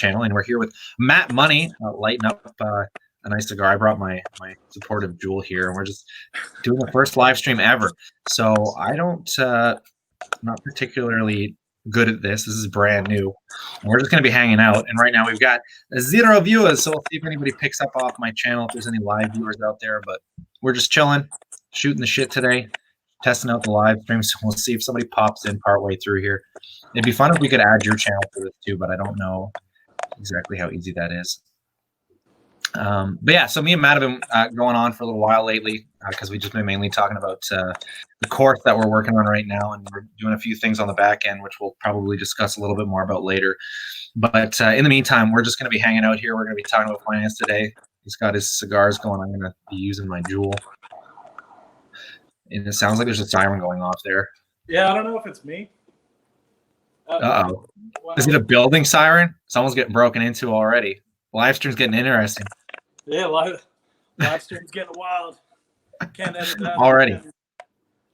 channel, and we're here with Matt Money, lighting up a nice cigar. I brought my supportive Jewel here, and we're just doing the first live stream ever. So I don't, not particularly good at this. This is brand new. And we're just going to be hanging out. And right now we've got 0 viewers, so we'll see if anybody picks up off my channel, if there's any live viewers out there. But we're just chilling, shooting the shit today, testing out the live stream. So we'll see if somebody pops in partway through here. It'd be fun if we could add your channel to this too, but I don't know exactly how easy that is. But yeah, so me and Matt have been going on for a little while lately because we've just been mainly talking about the course that we're working on right now, and we're doing a few things on the back end, which we'll probably discuss a little bit more about later. But in the meantime, we're just going to be hanging out here. We're going to be talking about finance today. He's got his cigars going. I'm going to be using my Jewel. And it sounds like there's a siren going off there. Yeah, I don't know if it's me. Uh-oh. Is it a building siren? Someone's getting broken into already. Live stream's getting interesting. Yeah, live stream's getting wild. Can't edit that.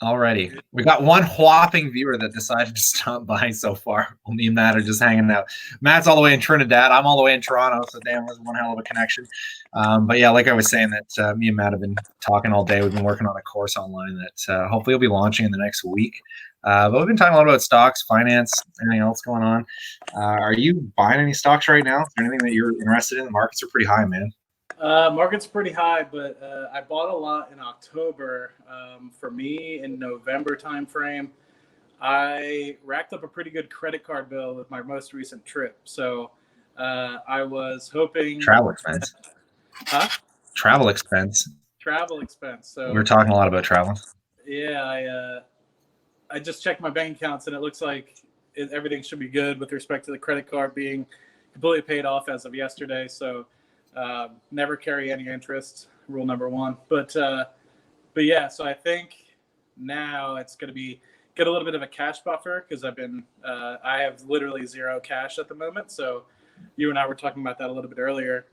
Already. We got one whopping viewer that decided to stop by so far. Well, me and Matt are just hanging out. Matt's all the way in Trinidad. I'm all the way in Toronto, so damn, there's one hell of a connection. But yeah, like I was saying, that me and Matt have been talking all day. We've been working on a course online that hopefully will be launching in the next week. But we've been talking a lot about stocks, finance, anything else going on. Are you buying any stocks right now? Is there anything that you're interested in? The markets are pretty high, man. Market's pretty high, but I bought a lot in October. For me, in November timeframe, I racked up a pretty good credit card bill with my most recent trip. So I was hoping travel expense. Huh? Travel expense. Travel expense. So we were talking a lot about travel. Yeah, I just checked my bank accounts, and it looks like everything should be good with respect to the credit card being completely paid off as of yesterday. So never carry any interest, rule number one. But yeah, so I think now it's going to get a little bit of a cash buffer because I have literally zero cash at the moment. So you and I were talking about that a little bit earlier.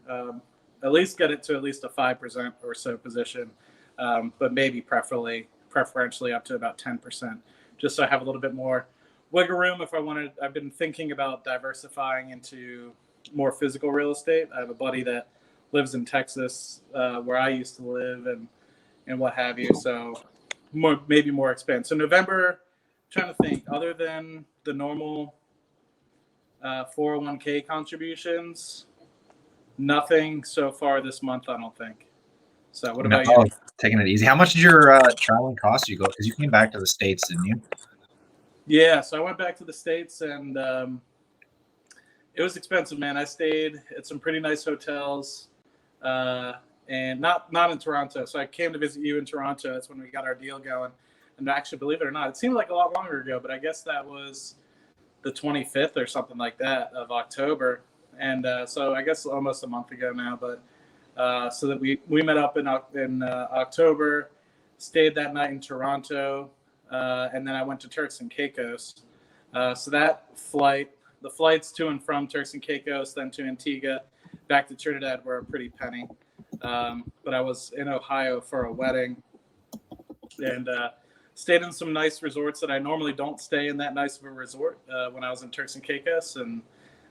At least get it to at least a 5% or so position, but maybe preferentially up to about 10%, just so I have a little bit more wiggle room if I wanted. I've been thinking about diversifying into more physical real estate. I have a buddy that lives in Texas, where I used to live, and what have you. So maybe more expense. So November, I'm trying to think, other than the normal 401k contributions, nothing so far this month, I don't think. So what about you? Taking it easy. How much did your traveling cost you go? Because you came back to the States, didn't you? Yeah, so I went back to the States, and it was expensive, man. I stayed at some pretty nice hotels, and not in Toronto. So I came to visit you in Toronto. That's when we got our deal going. And actually, believe it or not, it seemed like a lot longer ago, but I guess that was the 25th or something like that of October. And so I guess almost a month ago now. But so that we met up in October, stayed that night in Toronto, and then I went to Turks and Caicos. So that the flights to and from Turks and Caicos, then to Antigua, back to Trinidad were a pretty penny. But I was in Ohio for a wedding, and stayed in some nice resorts that I normally don't stay in that nice of a resort when I was in Turks and Caicos. And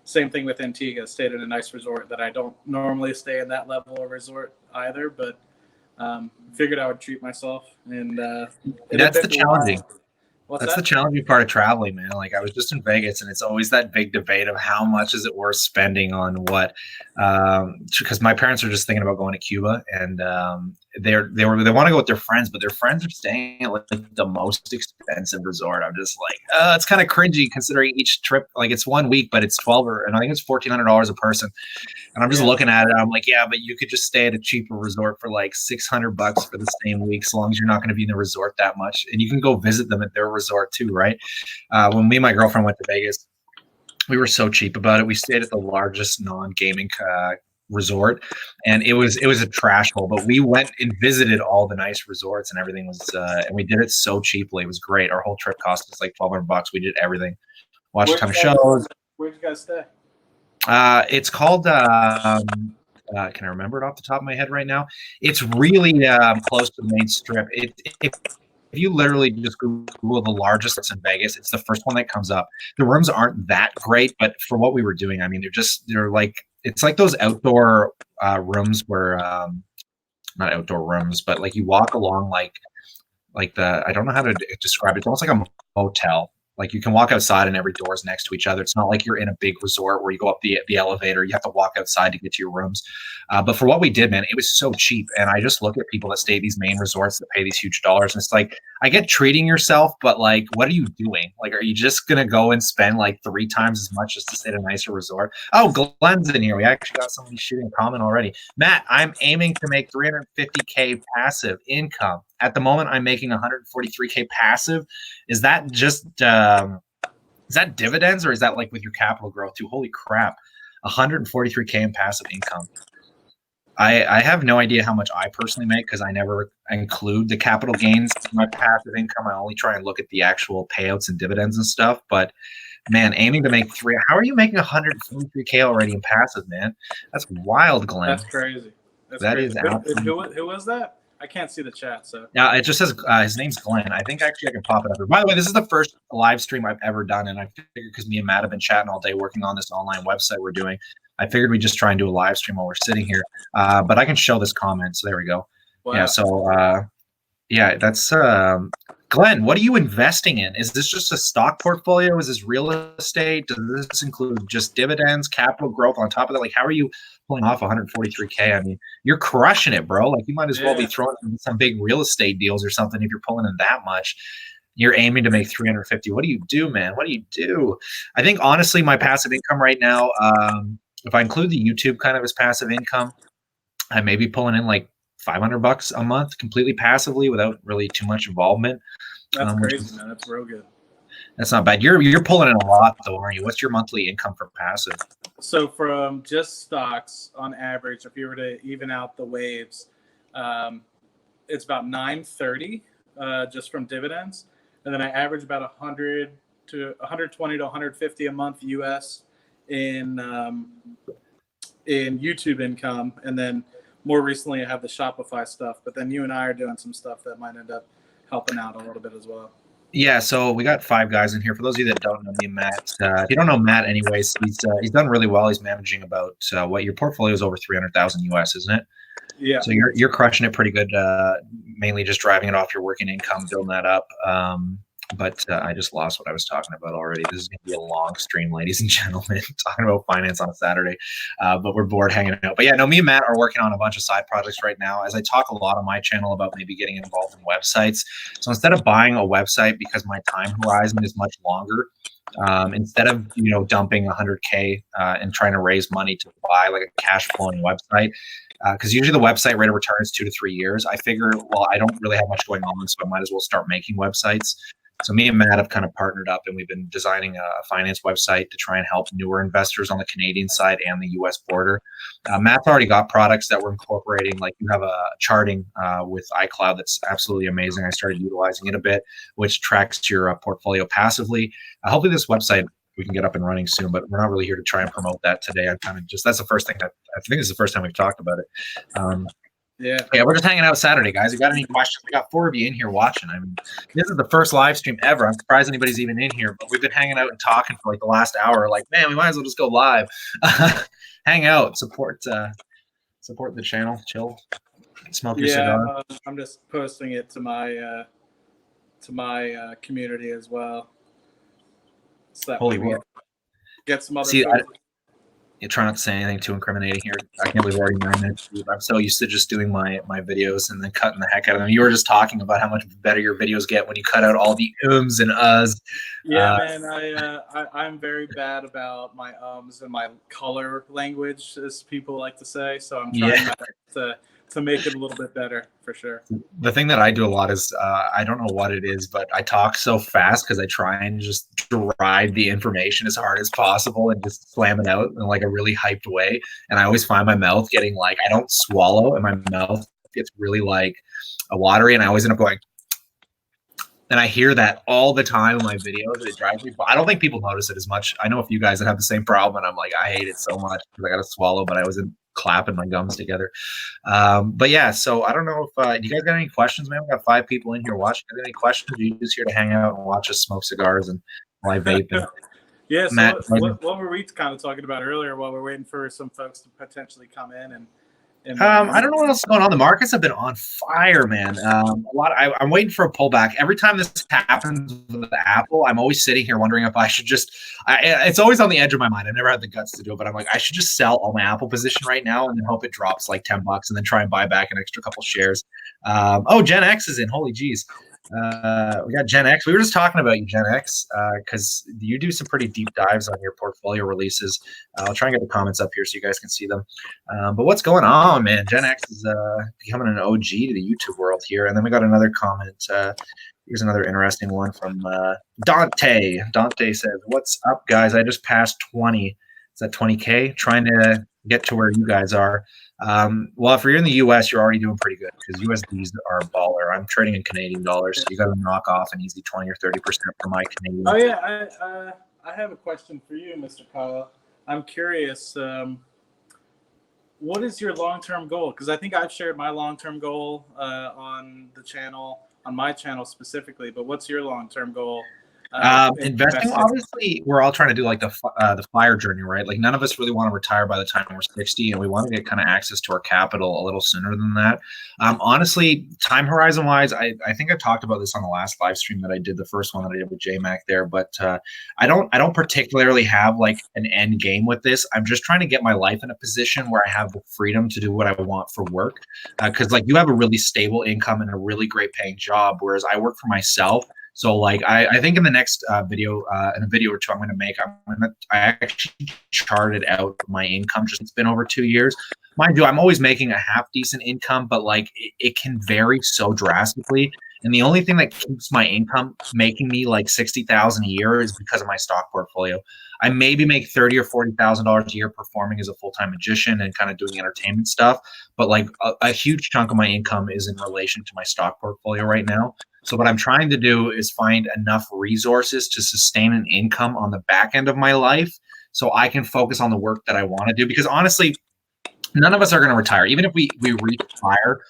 same thing with Antigua, stayed in a nice resort that I don't normally stay in that level of resort either, but figured I would treat myself. And that's the challenging. What's That's that? the challenging part of traveling, man. Like I was just in Vegas, and it's always that big debate of how much is it worth spending on what. Because my parents are just thinking about going to Cuba, and they want to go with their friends, but their friends are staying at like the most expensive resort. I'm just like, it's kind of cringy considering each trip. Like it's 1 week, but it's and I think it's $1,400 a person. And I'm just looking at it. I'm like, yeah, but you could just stay at a cheaper resort for like $600 for the same week, as long as you're not going to be in the resort that much, and you can go visit them at their resort too, right? When me and my girlfriend went to Vegas, we were so cheap about it. We stayed at the largest non-gaming resort, and it was a trash hole. But we went and visited all the nice resorts, and everything was, and we did it so cheaply. It was great. Our whole trip cost us like $1,200. We did everything. Watched a ton of shows. Where'd you guys stay? It's called. Can I remember it off the top of my head right now? It's really close to the main strip. you literally just Google the largest in Vegas, it's the first one that comes up. The rooms aren't that great, but for what we were doing, I mean, they're like, it's like those outdoor rooms where, not outdoor rooms, but like you walk along like I don't know how to describe it. It's almost like a motel. Like you can walk outside and every door is next to each other. It's not like you're in a big resort where you go up the elevator. You have to walk outside to get to your rooms. But for what we did, man, it was so cheap. And I just look at people that stay at these main resorts that pay these huge dollars. And it's like, I get treating yourself, but like, what are you doing? Like, are you just going to go and spend like 3 times as much just to stay at a nicer resort? Oh, Glenn's in here. We actually got somebody shooting a comment already. Matt, I'm aiming to make 350K passive income. At the moment, I'm making 143K passive. Is that just is that dividends or is that like with your capital growth too? Holy crap, 143K in passive income. I have no idea how much I personally make because I never include the capital gains in my passive income. I only try and look at the actual payouts and dividends and stuff. But man, aiming to make three. How are you making 143K already in passive, man? That's wild, Glenn. That's crazy. That is absolutely. Who was that? I can't see the chat, so. Yeah, it just says his name's Glenn. I think actually I can pop it up here. By the way, this is the first live stream I've ever done, and I figured because me and Matt have been chatting all day working on this online website we're doing, I figured we'd just try and do a live stream while we're sitting here. But I can show this comment, so there we go. Wow. Yeah, so yeah, that's Glenn. What are you investing in? Is this just a stock portfolio? Is this real estate? Does this include just dividends, capital growth on top of that? Like, how are you pulling off 143K? I mean, you're crushing it, bro. Like, you might as well be throwing in some big real estate deals or something if you're pulling in that much. You're aiming to make 350. What do you do, man? What do you do? I think honestly, my passive income right now, if I include the YouTube kind of as passive income, I may be pulling in like $500 a month completely passively without really too much involvement. That's crazy, man. That's real good. That's not bad. You're pulling in a lot though, aren't you? What's your monthly income for passive? So from just stocks on average, if you were to even out the waves, it's about 930 just from dividends. And then I average about 100 to 120 to 150 a month US in YouTube income. And then more recently I have the Shopify stuff, but then you and I are doing some stuff that might end up helping out a little bit as well. Yeah, so we got 5 guys in here. For those of you that don't know me, Matt, if you don't know Matt anyways, he's done really well. He's managing about what your portfolio is over 300,000 US, isn't it? Yeah. So you're crushing it pretty good, mainly just driving it off your working income, building that up. But I just lost what I was talking about already. This is going to be a long stream, ladies and gentlemen, talking about finance on a Saturday. But we're bored hanging out. But yeah, no, me and Matt are working on a bunch of side projects right now. As I talk a lot on my channel about maybe getting involved in websites. So instead of buying a website because my time horizon is much longer, instead of dumping 100K and trying to raise money to buy like a cash flowing website, because usually the website rate of return is 2 to 3 years. I figure, well, I don't really have much going on, so I might as well start making websites. So me and Matt have kind of partnered up, and we've been designing a finance website to try and help newer investors on the Canadian side and the U.S. border. Matt's already got products that we're incorporating. Like you have a charting with iCloud that's absolutely amazing. I started utilizing it a bit, which tracks your portfolio passively. Hopefully this website we can get up and running soon, but we're not really here to try and promote that today. I'm kind of that's the first thing that I think this is the first time we've talked about it. Yeah, we're just hanging out Saturday, guys. If you got any questions? We got 4 of you in here watching. I mean, this is the first live stream ever. I'm surprised anybody's even in here, but we've been hanging out and talking for like the last hour. Like, man, we might as well just go live. Hang out, support the channel, chill, smoke your cigar. I'm just posting it to my community as well. So Holy world. Get some other you try not to say anything too incriminating here. I can't believe we're already 9 minutes. I'm so used to just doing my videos and then cutting the heck out of them. You were just talking about how much better your videos get when you cut out all the ums and uhs. Yeah, man, I'm very bad about my ums and my color language, as people like to say. So I'm trying to make it a little bit better for sure. The thing that I do a lot is I don't know what it is, but I talk so fast because I try and just drive the information as hard as possible and just slam it out in like a really hyped way. And I always find my mouth getting like, I don't swallow and my mouth gets really like watery, and I always end up going. And I hear that all the time in my videos. It drives me. I don't think people notice it as much. I know a few guys that have the same problem, and I'm like, I hate it so much because I got to swallow, but I clapping my gums together. But yeah, so I don't know if you guys got any questions, man. We got 5 people in here watching. Got any questions? Are you just here to hang out and watch us smoke cigars and while I vape? And Yeah. So Matt, what were we kind of talking about earlier while we're waiting for some folks to potentially come in and I don't know what else is going on. The markets have been on fire, man. I'm waiting for a pullback. Every time this happens with Apple, I'm always sitting here wondering if I should just. It's always on the edge of my mind. I've never had the guts to do it, but I'm like, I should just sell all my Apple position right now and then hope it drops like $10, and then try and buy back an extra couple shares. Gen X is in. Holy geez. We got Gen X. We were just talking about you, Gen X, because you do some pretty deep dives on your portfolio releases. I'll try and get the comments up here so you guys can see them. But what's going on, man? Gen X is becoming an OG to the YouTube world here. And then we got another comment. Here's another interesting one from Dante. Dante says, "What's up, guys? I just passed 20. Is that 20K? Trying to get to where you guys are. Well, if you're in the US, you're already doing pretty good because USDs are a baller. I'm trading in Canadian dollars, so you got to knock off an easy 20 or 30% for my Canadian." Oh yeah, I have a question for you, Mr. Kyle. I'm curious. What is your long-term goal? Because I think I've shared my long-term goal on the channel, on my channel specifically. But what's your long-term goal? Investing, obviously, we're all trying to do like the FIRE journey, right? Like none of us really want to retire by the time we're 60, and we want to get kind of access to our capital a little sooner than that. Honestly, time horizon wise, I think I talked about this on the last live stream that I did, the first one that I did with JMac there, but I don't particularly have like an end game with this. I'm just trying to get my life in a position where I have the freedom to do what I want for work, because like you have a really stable income and a really great paying job, whereas I work for myself. So like I think in the next video, in a video or two I'm going to make, I actually charted out my income. Just it's been over 2 years. Mind you, I'm always making a half decent income, but like it can vary so drastically. And the only thing that keeps my income making me like 60,000 a year is because of my stock portfolio. I maybe make $30,000 or $40,000 a year performing as a full-time magician and kind of doing entertainment stuff. But like a huge chunk of my income is in relation to my stock portfolio right now. So what I'm trying to do is find enough resources to sustain an income on the back end of my life so I can focus on the work that I want to do. Because honestly, none of us are going to retire. Even if we retire,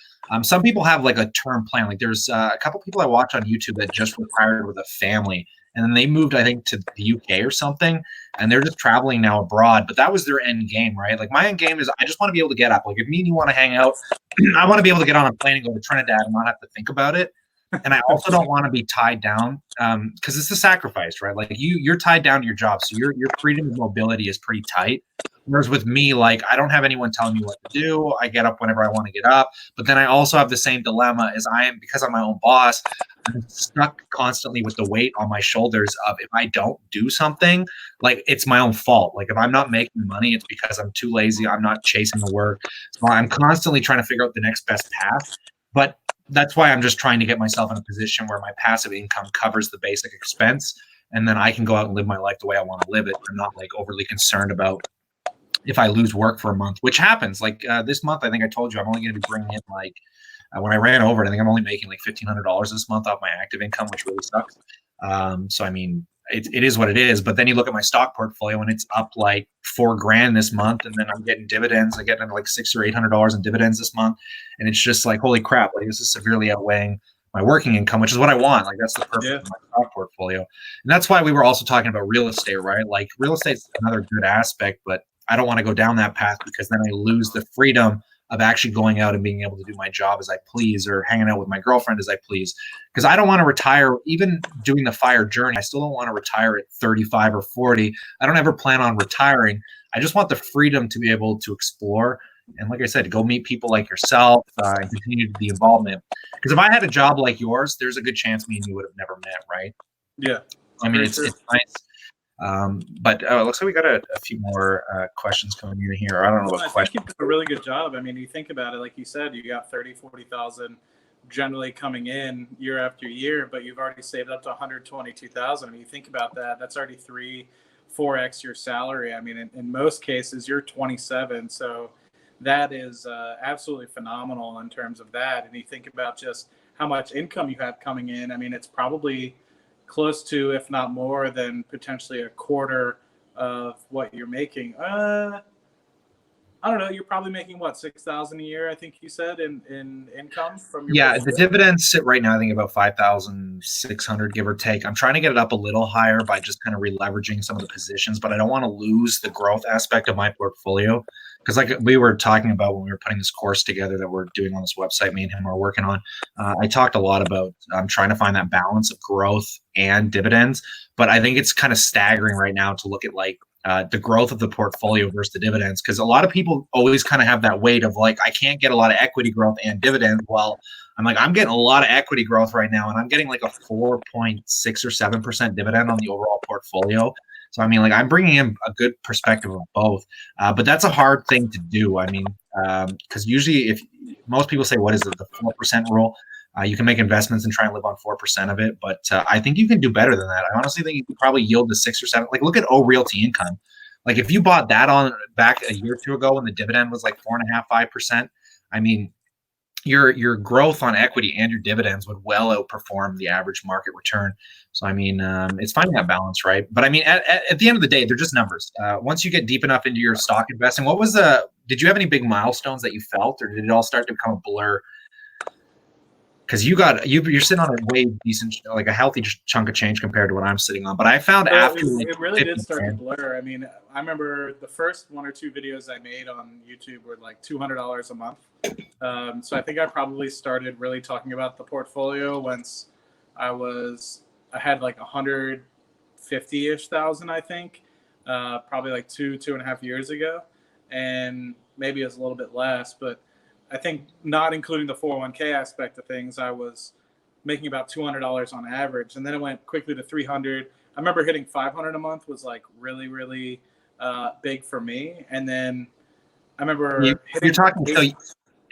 some people have like a term plan. Like there's a couple people I watch on YouTube that just retired with a family. And then they moved, I think, to the UK or something. And they're just traveling now abroad. But that was their end game, right? Like my end game is I just want to be able to get up. Like if me and you want to hang out, I want to be able to get on a plane and go to Trinidad and not have to think about it. And I also don't want to be tied down because it's a sacrifice, right? Like you're tied down to your job. So your freedom of mobility is pretty tight. Whereas with me, like I don't have anyone telling me what to do. I get up whenever I want to get up. But then I also have the same dilemma as I am because I'm my own boss. I'm stuck constantly with the weight on my shoulders of if I don't do something, like it's my own fault. Like if I'm not making money, it's because I'm too lazy. I'm not chasing the work. So I'm constantly trying to figure out the next best path. But that's why I'm just trying to get myself in a position where my passive income covers the basic expense, and then I can go out and live my life the way I want to live it. I'm not like overly concerned about if I lose work for a month, which happens. Like this month, I think I told you I'm only going to be bringing in like when I ran over it, I think I'm only making like $1,500 this month off my active income, which really sucks. So I mean, it is what it is. But then you look at my stock portfolio and it's up like $4,000 this month, and then I'm getting dividends. I get like $600 or $800 in dividends this month, and it's just like holy crap! Like this is severely outweighing my working income, which is what I want. Like that's the purpose of my stock portfolio, and that's why we were also talking about real estate, right? Like real estate's another good aspect, but I don't want to go down that path because then I lose the freedom of actually going out and being able to do my job as I please or hanging out with my girlfriend as I please. Because I don't want to retire, even doing the FIRE journey. I still don't want to retire at 35 or 40. I don't ever plan on retiring. I just want the freedom to be able to explore. And like I said, go meet people like yourself and continue the involvement. Because if I had a job like yours, there's a good chance me and you would have never met, right? Yeah. I mean, it's nice. But it looks like we got a few more questions coming in here. I don't know what questions. I think you did a really good job. I mean, you think about it, like you said, you got 30, 40,000 generally coming in year after year, but you've already saved up to 122,000. I mean, you think about that, that's already 4x your salary. I mean, in most cases, you're 27. So that is absolutely phenomenal in terms of that. And you think about just how much income you have coming in. I mean, it's probably close to, if not more than potentially a quarter of what you're making. I don't know, you're probably making what, 6,000 a year, I think you said, in income from your Yeah, the portfolio. dividends sit right now, I think about 5,600, give or take. I'm trying to get it up a little higher by just kind of re-leveraging some of the positions, but I don't want to lose the growth aspect of my portfolio. Because like we were talking about when we were putting this course together that we're doing on this website, me and him are working on, I talked a lot about trying to find that balance of growth and dividends. But I think it's kind of staggering right now to look at like the growth of the portfolio versus the dividends, because a lot of people always kind of have that weight of like, I can't get a lot of equity growth and dividends. Well, I'm like, I'm getting a lot of equity growth right now, and I'm getting like a 4.6 or 7% dividend on the overall portfolio. So I mean, like, I'm bringing in a good perspective of both, but that's a hard thing to do. I mean, because usually, if most people say, "What is it, the 4% rule?" You can make investments and try and live on 4% of it, but I think you can do better than that. I honestly think you could probably yield to 6 or 7. Like, look at O Realty Income. Like, if you bought that on back a year or two ago when the dividend was like 4.5, 5%, I mean, your growth on equity and your dividends would well outperform the average market return. So I mean, it's finding that balance, right? But I mean, at the end of the day, they're just numbers. Once you get deep enough into your stock investing, what was the? Did you have any big milestones that you felt, or did it all start to become a blur? Because you're sitting on a way decent, like a healthy chunk of change compared to what I'm sitting on. But I found So after like it really did 50 start to grand, blur. I mean, I remember the first one or two videos I made on YouTube were like $200 a month. So I think I probably started really talking about the portfolio once I had like 150-ish thousand, I think, probably like 2.5 years ago, and maybe it was a little bit less, but I think not including the 401k aspect of things, I was making about $200 on average, and then it went quickly to 300. I remember hitting 500 a month was like really, really big for me, and then I you, remember you're hitting talking. So eight.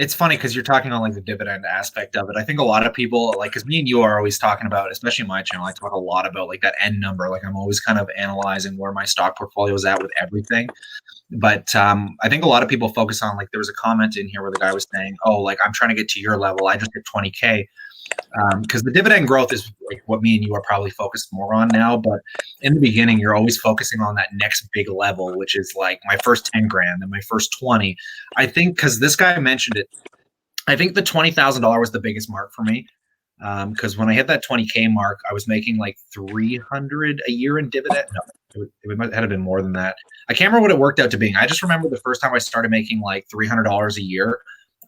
it's funny because you're talking on like the dividend aspect of it. I think a lot of people like, because me and you are always talking about, especially my channel, I talk a lot about like that end number. Like I'm always kind of analyzing where my stock portfolio is at with everything. But I think a lot of people focus on like there was a comment in here where the guy was saying, "Oh, like I'm trying to get to your level. I just hit 20K." Because the dividend growth is like what me and you are probably focused more on now. But in the beginning, you're always focusing on that next big level, which is like my first 10 grand and my first 20. I think because this guy mentioned it, I think the $20,000 was the biggest mark for me. Because when I hit that 20K mark, I was making like 300 a year in dividend. No, it might have been more than that. I can't remember what it worked out to being. I just remember the first time I started making like $300 a year,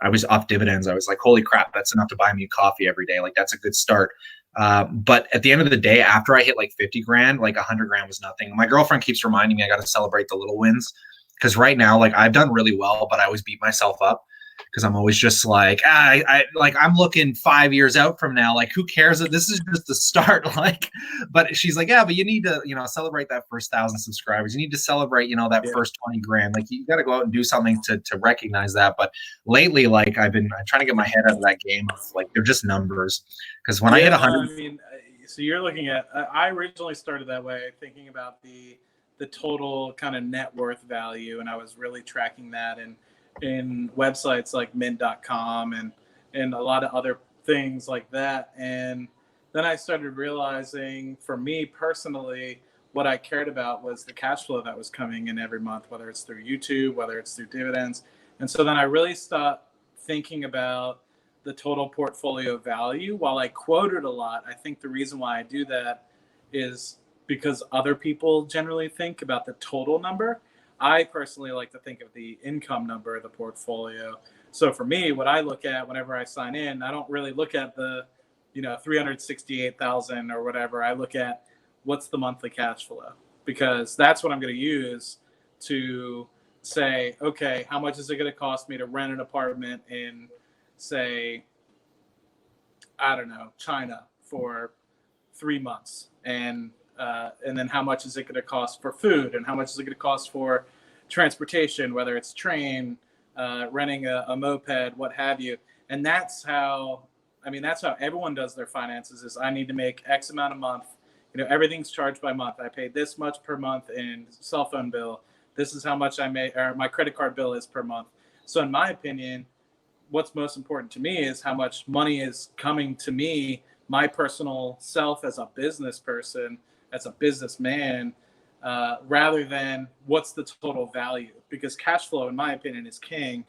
I was off dividends. I was like, holy crap, that's enough to buy me coffee every day. Like that's a good start. But at the end of the day, after I hit like 50 grand, like 100 grand was nothing. My girlfriend keeps reminding me I got to celebrate the little wins. Because right now, like I've done really well, but I always beat myself up because I'm always just like, I'm looking 5 years out from now. Like, who cares that this is just the start? Like, but she's like, yeah, but you need to, celebrate that first 1,000 subscribers. You need to celebrate, that Yeah. first 20 grand. Like, you got to go out and do something to recognize that. But lately, like, I'm trying to get my head out of that game of like, they're just numbers. Because when I hit Yeah, no, 100, I mean, so you're looking at. I originally started that way, thinking about the total kind of net worth value, and I was really tracking that in websites like Mint.com and a lot of other things like that. And then I started realizing, for me personally, what I cared about was the cash flow that was coming in every month, whether it's through YouTube, whether it's through dividends. And so then I really stopped thinking about the total portfolio value. While I quoted a lot, I think the reason why I do that is because other people generally think about the total number. I personally like to think of the income number of the portfolio. So for me, what I look at whenever I sign in, I don't really look at the 368,000 or whatever. I look at what's the monthly cash flow, because that's what I'm going to use to say, okay, how much is it going to cost me to rent an apartment in, say, I don't know, China for 3 months, and then how much is it going to cost for food, and how much is it going to cost for transportation, whether it's train, renting a moped, what have you. And that's how, that's how everyone does their finances. Is I need to make X amount a month. Everything's charged by month. I pay this much per month in cell phone bill. This is how much or my credit card bill is per month. So in my opinion, what's most important to me is how much money is coming to me, my personal self as a business person, as a businessman, rather than what's the total value, because cash flow, in my opinion, is king,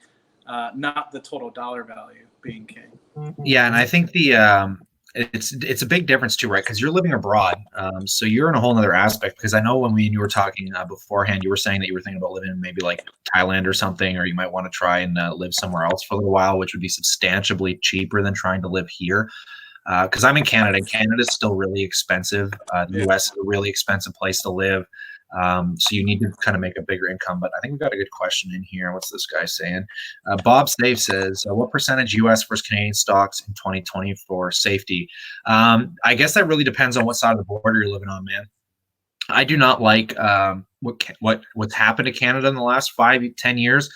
not the total dollar value being king. Yeah, and I think it's a big difference too, right? Because you're living abroad, so you're in a whole other aspect. Because I know when you were talking beforehand, you were saying that you were thinking about living in maybe like Thailand or something, or you might want to try and live somewhere else for a little while, which would be substantially cheaper than trying to live here. Because I'm in Canada, and Canada is still really expensive. The U.S. is a really expensive place to live. So you need to kind of make a bigger income. But I think we've got a good question in here. What's this guy saying? Bob Save says, what percentage U.S. versus Canadian stocks in 2020 for safety? I guess that really depends on what side of the border you're living on, man. I do not like what's happened to Canada in the last 5-10 years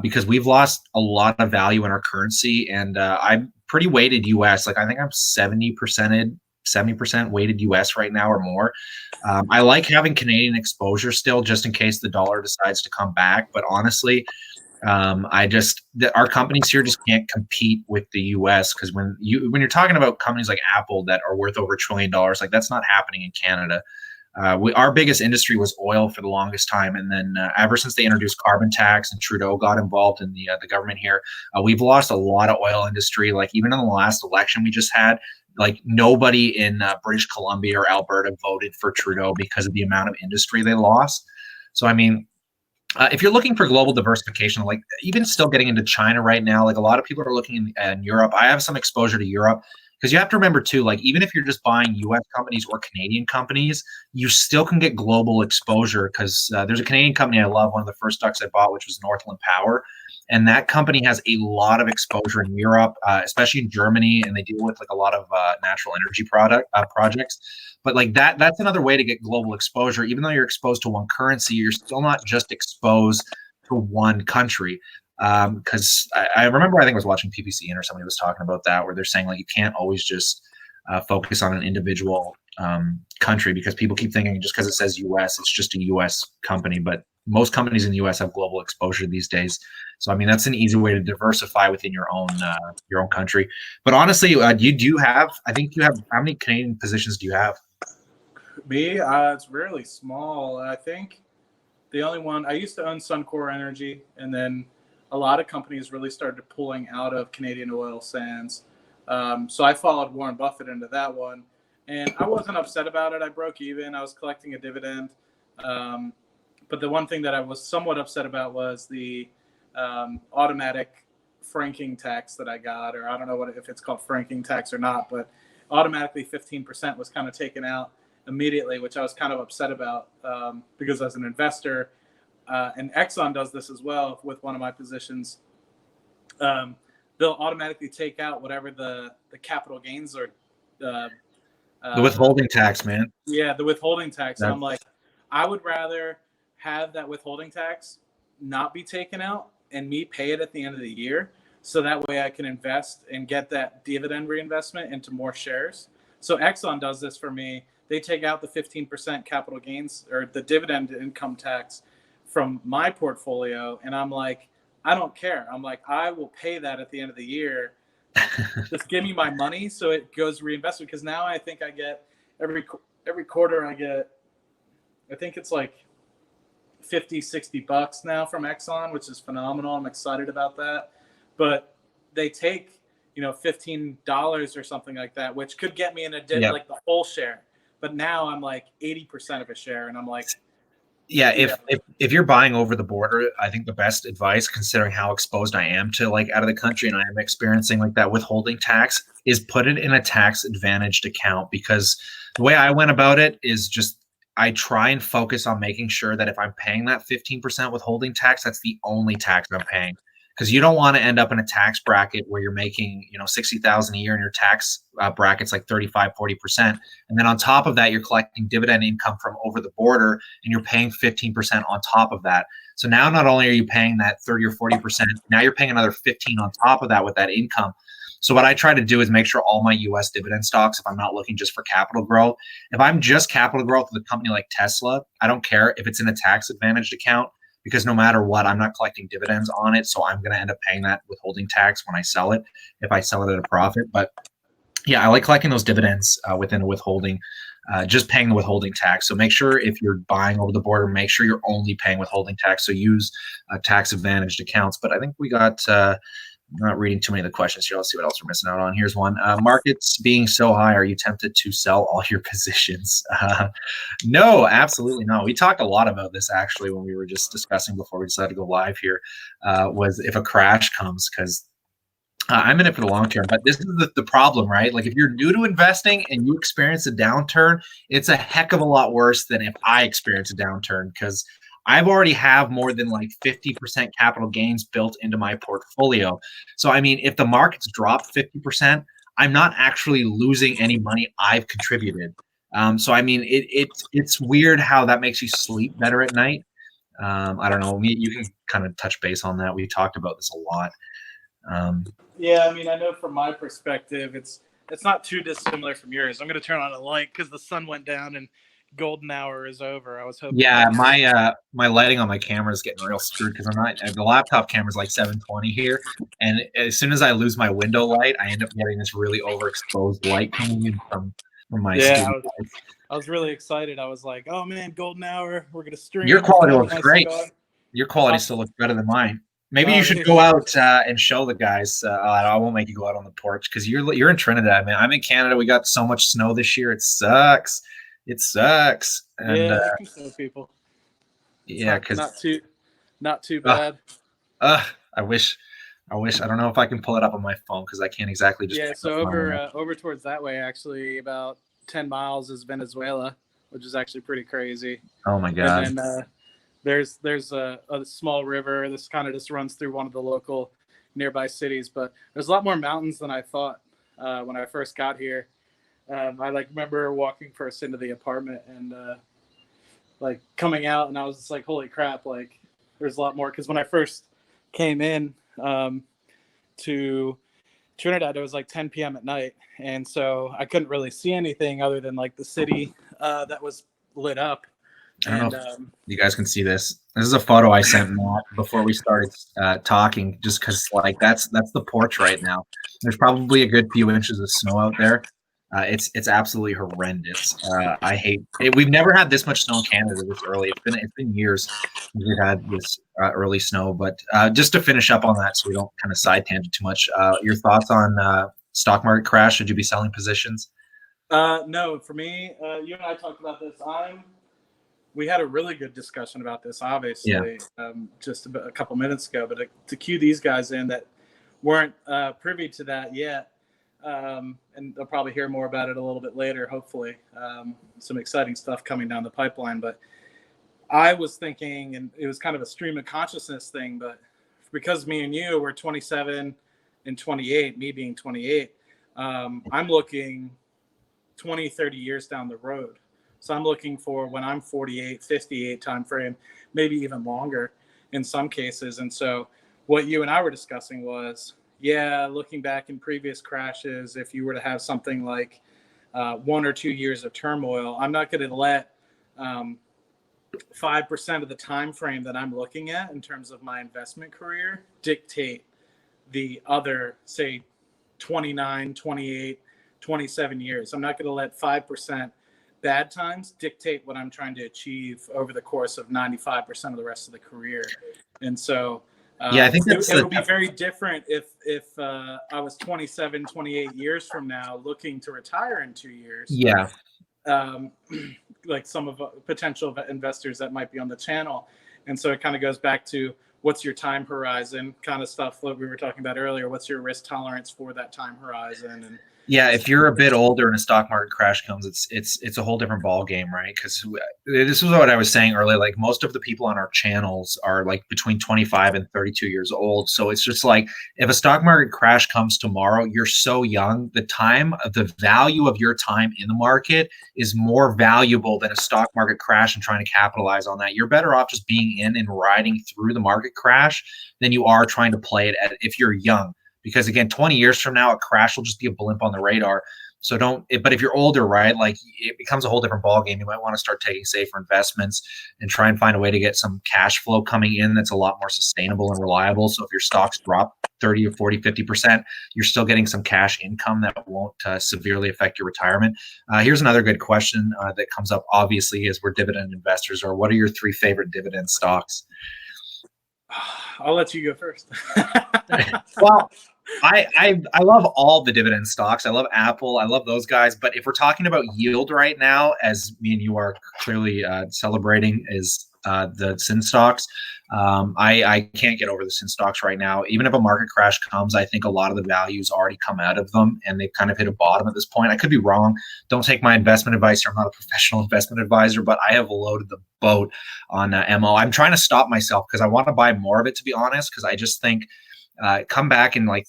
because we've lost a lot of value in our currency, and I'm pretty weighted U.S. Like I think I'm 70% weighted U.S. right now or more. I like having Canadian exposure still, just in case the dollar decides to come back. But honestly, our companies here just can't compete with the U.S. because when you're talking about companies like Apple that are worth over $1 trillion, like that's not happening in Canada. Our biggest industry was oil for the longest time, and then ever since they introduced carbon tax and Trudeau got involved in the government here, we've lost a lot of oil industry. Like even in the last election we just had, like nobody in British Columbia or Alberta voted for Trudeau because of the amount of industry they lost. So I mean, if you're looking for global diversification, like even still getting into China right now, like a lot of people are looking in Europe. I have some exposure to Europe. Because you have to remember too, like even if you're just buying U.S. companies or Canadian companies, you still can get global exposure. Because there's a Canadian company I love, one of the first stocks I bought, which was Northland Power, and that company has a lot of exposure in Europe, especially in Germany, and they deal with like a lot of natural energy projects. But like that's another way to get global exposure. Even though you're exposed to one currency, you're still not just exposed to one country. Because I remember, I think I was watching PPCN or somebody was talking about that, where they're saying like you can't always just focus on an individual country, because people keep thinking just because it says U.S. it's just a U.S. company, but most companies in the U.S. have global exposure these days. So I mean that's an easy way to diversify within your own country. But honestly, you do have, I think you have, how many Canadian positions do you have? Me, it's really small. I think the only one I used to own Suncor Energy, and then a lot of companies really started pulling out of Canadian oil sands. So I followed Warren Buffett into that one, and I wasn't upset about it. I broke even. I was collecting a dividend. But the one thing that I was somewhat upset about was the automatic franking tax that I got, or I don't know if it's called franking tax or not, but automatically 15% was kind of taken out immediately, which I was kind of upset about because as an investor, and Exxon does this as well with one of my positions. They'll automatically take out whatever the capital gains are. The withholding tax, man. Yeah, the withholding tax. And I'm like, I would rather have that withholding tax not be taken out and me pay it at the end of the year. So that way I can invest and get that dividend reinvestment into more shares. So Exxon does this for me. They take out the 15% capital gains or the dividend income tax from my portfolio, and I'm like, I don't care. I'm like, I will pay that at the end of the year. Just give me my money so it goes reinvested. Because now I think I get every quarter I get, I think it's like $50-$60 now from Exxon, which is phenomenal. I'm excited about that. But they take $15 or something like that, which could get me in like the whole share. But now I'm like 80% of a share, and I'm like, yeah, if you're buying over the border, I think the best advice, considering how exposed I am to like out of the country and I am experiencing like that withholding tax, is put it in a tax advantaged account. Because the way I went about it is just I try and focus on making sure that if I'm paying that 15% withholding tax, that's the only tax I'm paying. Because you don't want to end up in a tax bracket where you're making, $60,000 a year and your tax bracket's like 35-40%. And then on top of that, you're collecting dividend income from over the border and you're paying 15% on top of that. So now not only are you paying that 30 or 40%, now you're paying another 15 on top of that with that income. So what I try to do is make sure all my U.S. dividend stocks, if I'm not looking just for capital growth, if I'm just capital growth with a company like Tesla, I don't care if it's in a tax advantaged account, because no matter what, I'm not collecting dividends on it. So I'm going to end up paying that withholding tax when I sell it, if I sell it at a profit. But yeah, I like collecting those dividends within a withholding just paying the withholding tax. So make sure if you're buying over the border, make sure you're only paying withholding tax. So use tax advantaged accounts. But I think we got I'm not reading too many of the questions here. Let's see what else we're missing out on. Here's one. Markets being so high, are you tempted to sell all your positions? No, absolutely not. We talked a lot about this actually when we were just discussing before we decided to go live here, was if a crash comes, because I'm in it for the long term. But this is the problem, right? Like if you're new to investing and you experience a downturn, it's a heck of a lot worse than if I experience a downturn, because I've already have more than like 50% capital gains built into my portfolio. So, I mean, if the markets drop 50%, I'm not actually losing any money I've contributed. So, I mean, it's weird how that makes you sleep better at night. I don't know. You can kind of touch base on that. We talked about this a lot. Yeah, I mean, I know from my perspective, it's not too dissimilar from yours. I'm going to turn on a light because the sun went down and golden hour is over. I was hoping. Yeah, my lighting on my camera is getting real screwed because I'm not. The laptop camera is like 720 here, and as soon as I lose my window light, I end up getting this really overexposed light coming in from my studio. I was really excited. I was like, "Oh man, golden hour! We're gonna stream." Your quality looks great. Your quality still looks better than mine. Maybe you should go out and show the guys. I won't make you go out on the porch because you're in Trinidad, man. I'm in Canada. We got so much snow this year. It sucks. It sucks. And, yeah, you can show people. Yeah, because not too bad. I wish. I don't know if I can pull it up on my phone because I can't exactly just. Yeah, so over towards that way, actually, about 10 miles is Venezuela, which is actually pretty crazy. Oh my god! And then there's a small river. This kind of just runs through one of the local nearby cities, but there's a lot more mountains than I thought when I first got here. I remember walking first into the apartment and coming out, and I was just like, holy crap, like there's a lot more. Because when I first came in to Trinidad, it was like 10 p.m. at night, and so I couldn't really see anything other than like the city that was lit up. I don't know if you guys can see this. This is a photo I sent Matt before we started talking, just because like that's the porch right now. There's probably a good few inches of snow out there. It's absolutely horrendous. I hate it. We've never had this much snow in Canada this early. It's been years since we've had this early snow. But just to finish up on that, so we don't kind of side tangent too much. Your thoughts on stock market crash? Should you be selling positions? No, for me, you and I talked about this. We had a really good discussion about this, obviously, just a couple minutes ago. But to cue these guys in that weren't privy to that yet. And they'll probably hear more about it a little bit later, hopefully. Some exciting stuff coming down the pipeline. But I was thinking, and it was kind of a stream of consciousness thing, but because me and you were 27 and 28, me being 28, I'm looking 20, 30 years down the road. So I'm looking for when I'm 48, 58 time frame, maybe even longer in some cases. And so what you and I were discussing was, looking back in previous crashes, if you were to have something like 1 or 2 years of turmoil, I'm not going to let 5% of the time frame that I'm looking at in terms of my investment career dictate the other, say, 29, 28, 27 years. I'm not going to let 5% bad times dictate what I'm trying to achieve over the course of 95% of the rest of the career. And so I think it would be very different if I was 27, 28 years from now looking to retire in 2 years. Yeah. Like some of potential investors that might be on the channel. And so it kind of goes back to what's your time horizon kind of stuff that we were talking about earlier. What's your risk tolerance for that time horizon? And yeah, if you're a bit older and a stock market crash comes, it's a whole different ball game, right? Because this is what I was saying earlier. Like most of the people on our channels are like between 25 and 32 years old. So it's just like if a stock market crash comes tomorrow, you're so young. The value of your time in the market is more valuable than a stock market crash and trying to capitalize on that. You're better off just being in and riding through the market crash than you are trying to play it if you're young. Because again, 20 years from now, a crash will just be a blimp on the radar. So don't. But if you're older, right, like it becomes a whole different ballgame. You might want to start taking safer investments and try and find a way to get some cash flow coming in that's a lot more sustainable and reliable. So if your stocks drop 30 or 40, 50%, you're still getting some cash income that won't severely affect your retirement. Here's another good question that comes up, obviously, as we're dividend investors, or what are your 3 favorite dividend stocks? I'll let you go first. Well, I love all the dividend stocks. I love Apple. I love those guys. But if we're talking about yield right now, as me and you are clearly celebrating, is the Sin stocks. I can't get over the Sin stocks right now. Even if a market crash comes, I think a lot of the value's already come out of them, and they've kind of hit a bottom at this point. I could be wrong. Don't take my investment advice. I'm not a professional investment advisor, but I have loaded the boat on MO. I'm trying to stop myself because I want to buy more of it, to be honest, because I just think come back in like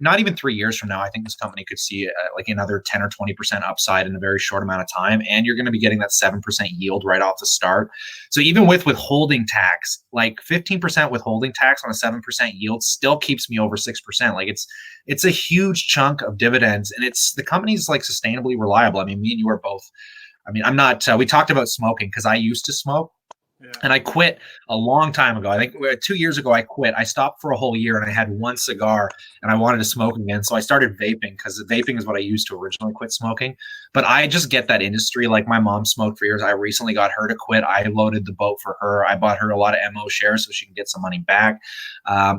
not even 3 years from now, I think this company could see like another 10 or 20% upside in a very short amount of time. And you're going to be getting that 7% yield right off the start. So even with withholding tax, like 15% withholding tax on a 7% yield still keeps me over 6%. Like it's a huge chunk of dividends, and the company's like sustainably reliable. I mean, me and you are both, I mean, I'm not, we talked about smoking because I used to smoke. Yeah. And I quit a long time ago. I think 2 years ago I quit. I stopped for a whole year and I had one cigar and I wanted to smoke again. So I started vaping because vaping is what I used to originally quit smoking. But I just get that industry. Like my mom smoked for years. I recently got her to quit. I loaded the boat for her. I bought her a lot of MO shares so she can get some money back.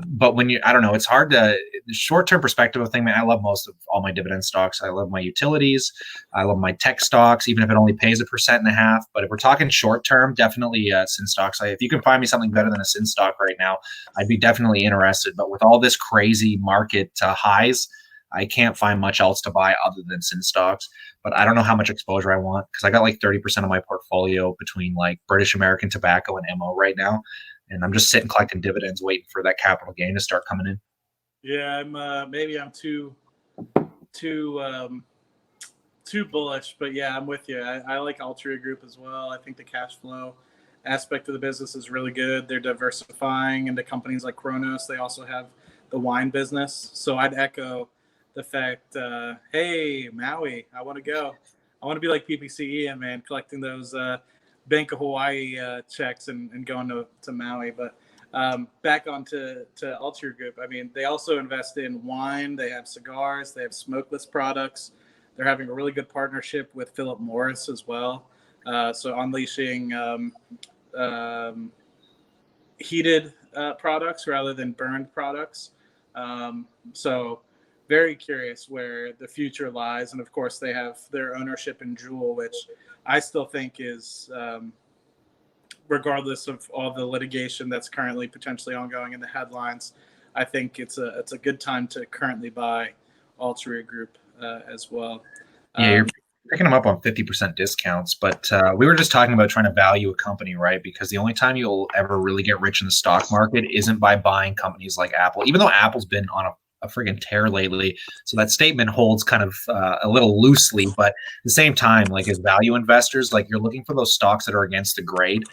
But when I don't know, it's hard to, the short-term perspective of thing, man, I love most of all my dividend stocks. I love my utilities. I love my tech stocks, even if it only pays 1.5%. But if we're talking short-term, definitely Sin stocks. If you can find me something better than a Sin stock right now, I'd be definitely interested. But with all this crazy market highs, I can't find much else to buy other than Sin stocks. But I don't know how much exposure I want because I got like 30% of my portfolio between like British American tobacco and MO right now. And I'm just sitting collecting dividends, waiting for that capital gain to start coming in. Yeah, maybe I'm too bullish, but yeah, I'm with you. I like Altria Group as well. I think the cash flow aspect of the business is really good. They're diversifying into companies like Kronos. They also have the wine business. So I'd echo the fact, hey, Maui, I want to go. I want to be like PPCE and man, collecting those Bank of Hawaii checks and going to Maui. But back on to Altria Group. I mean, they also invest in wine. They have cigars. They have smokeless products. They're having a really good partnership with Philip Morris as well. So unleashing heated products rather than burned products. So very curious where the future lies. And of course, they have their ownership in Juul, which I still think is, regardless of all the litigation that's currently potentially ongoing in the headlines, I think it's a good time to currently buy Altria Group as well. Yeah, you're picking them up on 50% discounts, but we were just talking about trying to value a company, right? Because the only time you'll ever really get rich in the stock market isn't by buying companies like Apple, even though Apple's been on a friggin' tear lately. So that statement holds kind of a little loosely, but at the same time, like as value investors, like you're looking for those stocks that are against the grade.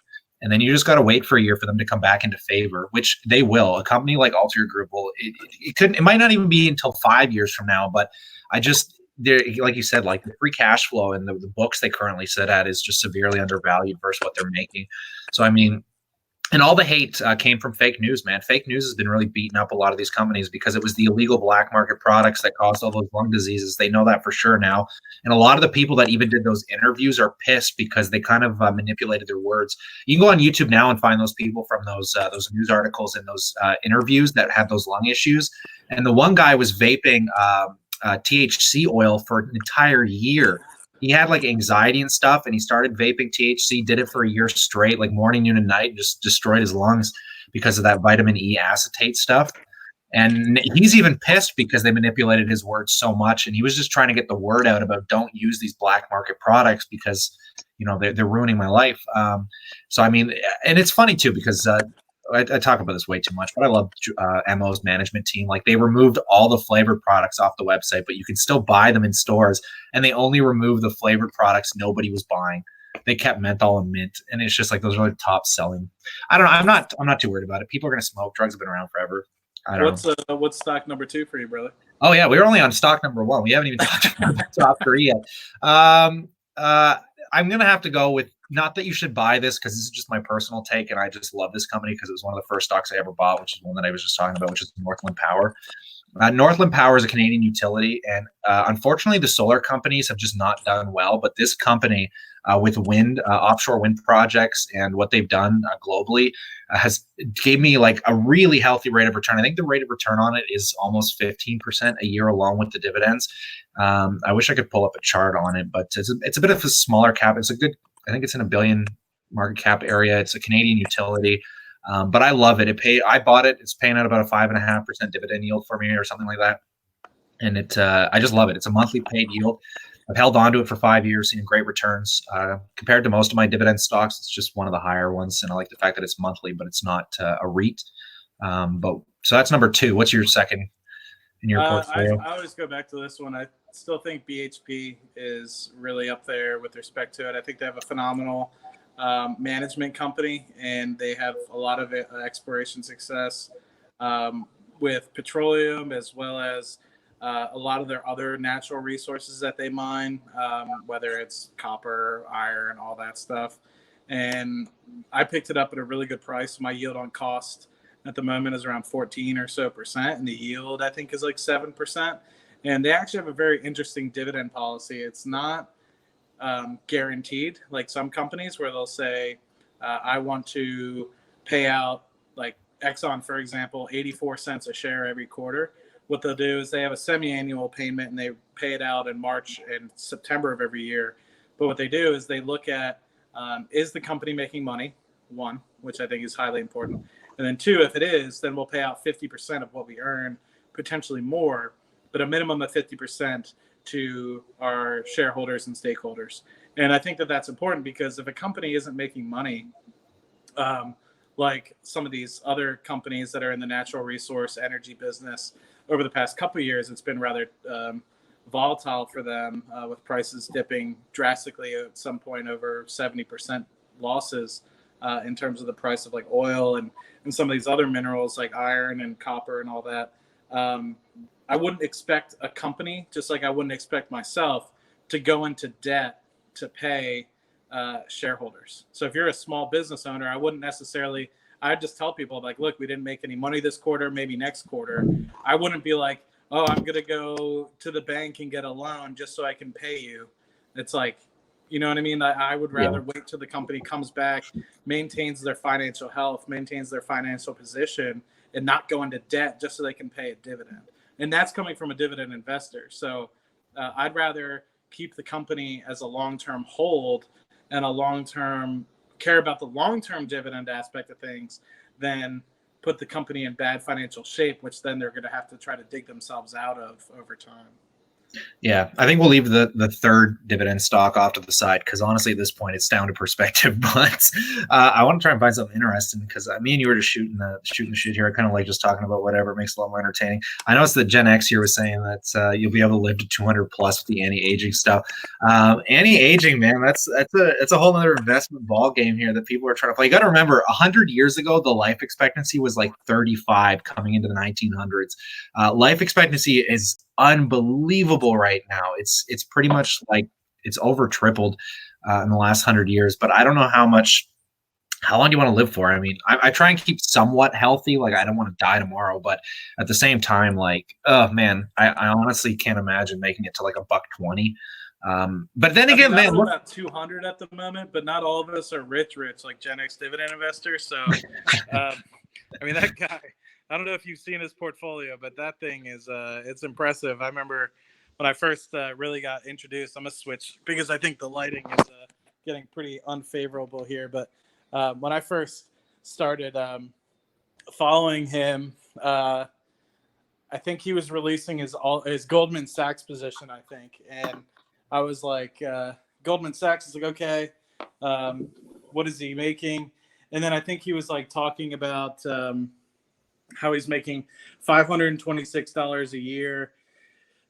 And then you just got to wait for a year for them to come back into favor, which they will. A company like Altria Group it might not even be until 5 years from now, but like you said, like the free cash flow and the books they currently sit at is just severely undervalued versus what they're making. So, I mean, and all the hate came from fake news, man. Fake news has been really beating up a lot of these companies because it was the illegal black market products that caused all those lung diseases. They know that for sure now. And a lot of the people that even did those interviews are pissed because they kind of manipulated their words. You can go on YouTube now and find those people from those news articles and those interviews that had those lung issues. And the one guy was vaping THC oil for an entire year. He had like anxiety and stuff, and he started vaping THC, did it for a year straight, like morning, noon, and night, and just destroyed his lungs because of that vitamin E acetate stuff. And he's even pissed because they manipulated his words so much, and he was just trying to get the word out about don't use these black market products because, you know, they're ruining my life. So, I mean, and it's funny too because I talk about this way too much, but I love MO's management team. Like they removed all the flavored products off the website, but you can still buy them in stores, and they only removed the flavored products nobody was buying. They kept menthol and mint, and it's just like those are like top selling. I don't know. I'm not too worried about it. People are gonna smoke. Drugs have been around forever. I don't know. What's stock number 2 for you, brother? Oh yeah, we were only on stock number one. We haven't even talked about the top three yet. Um, I'm gonna have to go with, not that you should buy this because this is just my personal take, and I just love this company because it was one of the first stocks I ever bought, which is one that I was just talking about, which is Northland Power. Northland Power is a Canadian utility, and unfortunately, the solar companies have just not done well. But this company, with wind, offshore wind projects, and what they've done globally, has gave me like a really healthy rate of return. I think the rate of return on it is almost 15% a year, along with the dividends. I wish I could pull up a chart on it, but it's a bit of a smaller cap. It's a good, I think it's in a billion market cap area. It's a Canadian utility. But I love it. I bought it. It's paying out about a 5.5% dividend yield for me, or something like that. And I just love it. It's a monthly paid yield. I've held on to it for 5 years, seeing great returns. Compared to most of my dividend stocks, it's just one of the higher ones. And I like the fact that it's monthly, but it's not a REIT. But so that's number two. What's your second in your portfolio? I always go back to this one. I still think BHP is really up there with respect to it. I think they have a phenomenal management company, and they have a lot of exploration success with petroleum, as well as a lot of their other natural resources that they mine, whether it's copper, iron, all that stuff. And I picked it up at a really good price. My yield on cost at the moment is around 14 or so percent, and the yield I think is like 7%. And they actually have a very interesting dividend policy. It's not guaranteed like some companies where they'll say, I want to pay out, like Exxon, for example, 84 cents a share every quarter. What they'll do is they have a semi-annual payment, and they pay it out in March and September of every year. But what they do is they look at, is the company making money? One, which I think is highly important. And then two, if it is, then we'll pay out 50% of what we earn, potentially more, but a minimum of 50% to our shareholders and stakeholders. And I think that that's important, because if a company isn't making money, like some of these other companies that are in the natural resource energy business, over the past couple of years, it's been rather volatile for them, with prices dipping drastically at some point over 70% losses in terms of the price of like oil and some of these other minerals like iron and copper and all that. I wouldn't expect a company, just like I wouldn't expect myself, to go into debt to pay shareholders. So if you're a small business owner, I wouldn't necessarily, I'd just tell people like, look, we didn't make any money this quarter, maybe next quarter. I wouldn't be like, oh, I'm going to go to the bank and get a loan just so I can pay you. It's like, you know what I mean? I would rather wait till the company comes back, maintains their financial health, maintains their financial position, and not go into debt just so they can pay a dividend. And that's coming from a dividend investor. So I'd rather keep the company as a long-term hold and a long-term care about the long-term dividend aspect of things than put the company in bad financial shape, which then they're going to have to try to dig themselves out of over time. Yeah, I think we'll leave the third dividend stock off to the side, because honestly, at this point, it's down to perspective. But I want to try and find something interesting, because me and you were just shooting the shit here. I kind of like just talking about whatever. It makes it a lot more entertaining. I noticed that Gen X here was saying that you'll be able to live to 200 plus with the anti-aging stuff. Anti-aging, man, that's a whole other investment ball game here that people are trying to play. You got to remember, 100 years ago, the life expectancy was like 35 coming into the 1900s. Life expectancy is unbelievable right now. It's pretty much like it's over tripled in the last 100 years. But I don't know how long do you want to live for? I mean, I try and keep somewhat healthy. Like, I don't want to die tomorrow, but at the same time, like, oh man, I honestly can't imagine making it to like $1.20. But then again, man, we're about 200 at the moment, but not all of us are rich like Gen X dividend investors. So, I mean, that guy, I don't know if you've seen his portfolio, but that thing is, it's impressive. I remember when I first really got introduced, I'm going to switch because I think the lighting is getting pretty unfavorable here. But when I first started following him, I think he was releasing his Goldman Sachs position, I think. And I was like, Goldman Sachs is like, okay, what is he making? And then I think he was like talking about how he's making $526 a year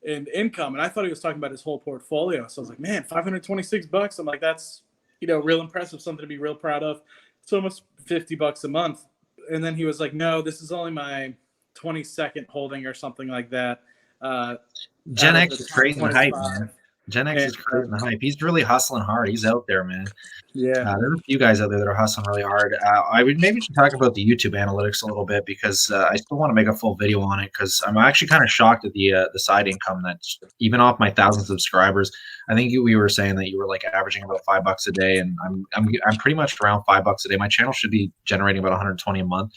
in income. And I thought he was talking about his whole portfolio. So I was like, man, $526. I'm like, that's, real impressive, something to be real proud of. It's almost $50 a month. And then he was like, no, this is only my 22nd holding or something like that. Gen out of X the is top creating the hype, 25. man. Gen X And is creating the hype. He's really hustling hard. He's out there, man. yeah, There are a few guys out there that are hustling really hard. I would maybe should talk about the YouTube analytics a little bit because I still want to make a full video on it because I'm actually kind of shocked at the side income that's even off my 1,000 subscribers. I think we were saying that you were like averaging about $5 a day, and I'm pretty much around $5 a day. My channel should be generating about 120 a month,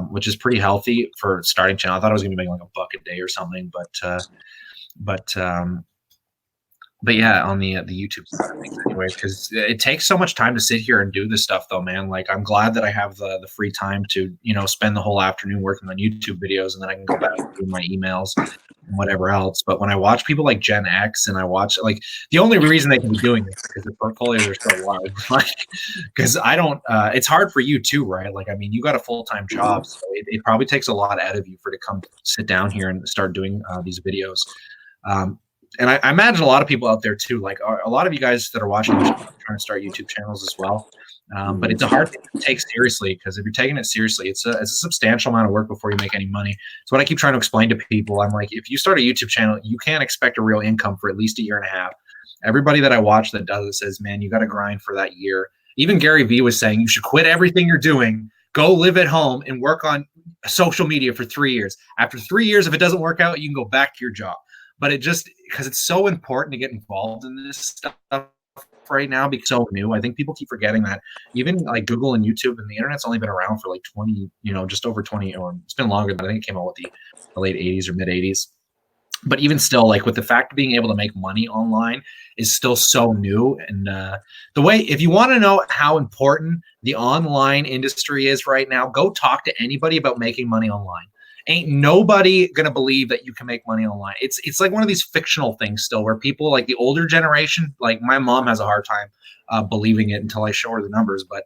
which is pretty healthy for a starting channel. I thought I was going to be making like $1 a day or something, but but yeah, on the YouTube side of things, anyways, because it takes so much time to sit here and do this stuff, though, man. Like, I'm glad that I have the free time to spend the whole afternoon working on YouTube videos, and then I can go back and do my emails and whatever else. But when I watch people like Gen X, and I watch like the only reason they can be doing this is because their portfolios are so large. Like, because I don't, it's hard for you too, right? Like, I mean, you got a full-time job, so it probably takes a lot out of you to come sit down here and start doing these videos. And I imagine a lot of people out there too, like a lot of you guys that are watching this are trying to start YouTube channels as well. But it's a hard thing to take seriously because if you're taking it seriously, it's a substantial amount of work before you make any money. So what I keep trying to explain to people, I'm like, if you start a YouTube channel, you can't expect a real income for at least a year and a half. Everybody that I watch that does it says, man, you got to grind for that year. Even Gary Vee was saying you should quit everything you're doing, go live at home and work on social media for 3 years. After 3 years, if it doesn't work out, you can go back to your job. But it just because it's so important to get involved in this stuff right now because it's so new. I think people keep forgetting that even like Google and YouTube and the internet's only been around for like 20, just over 20, or it's been longer than I think it came out with the late 80s or mid 80s. But even still, like with the fact of being able to make money online is still so new. And the way, if you want to know how important the online industry is right now, go talk to anybody about making money online. Ain't nobody gonna believe that you can make money online. It's like one of these fictional things still, where people like the older generation, like my mom has a hard time believing it until I show her the numbers. But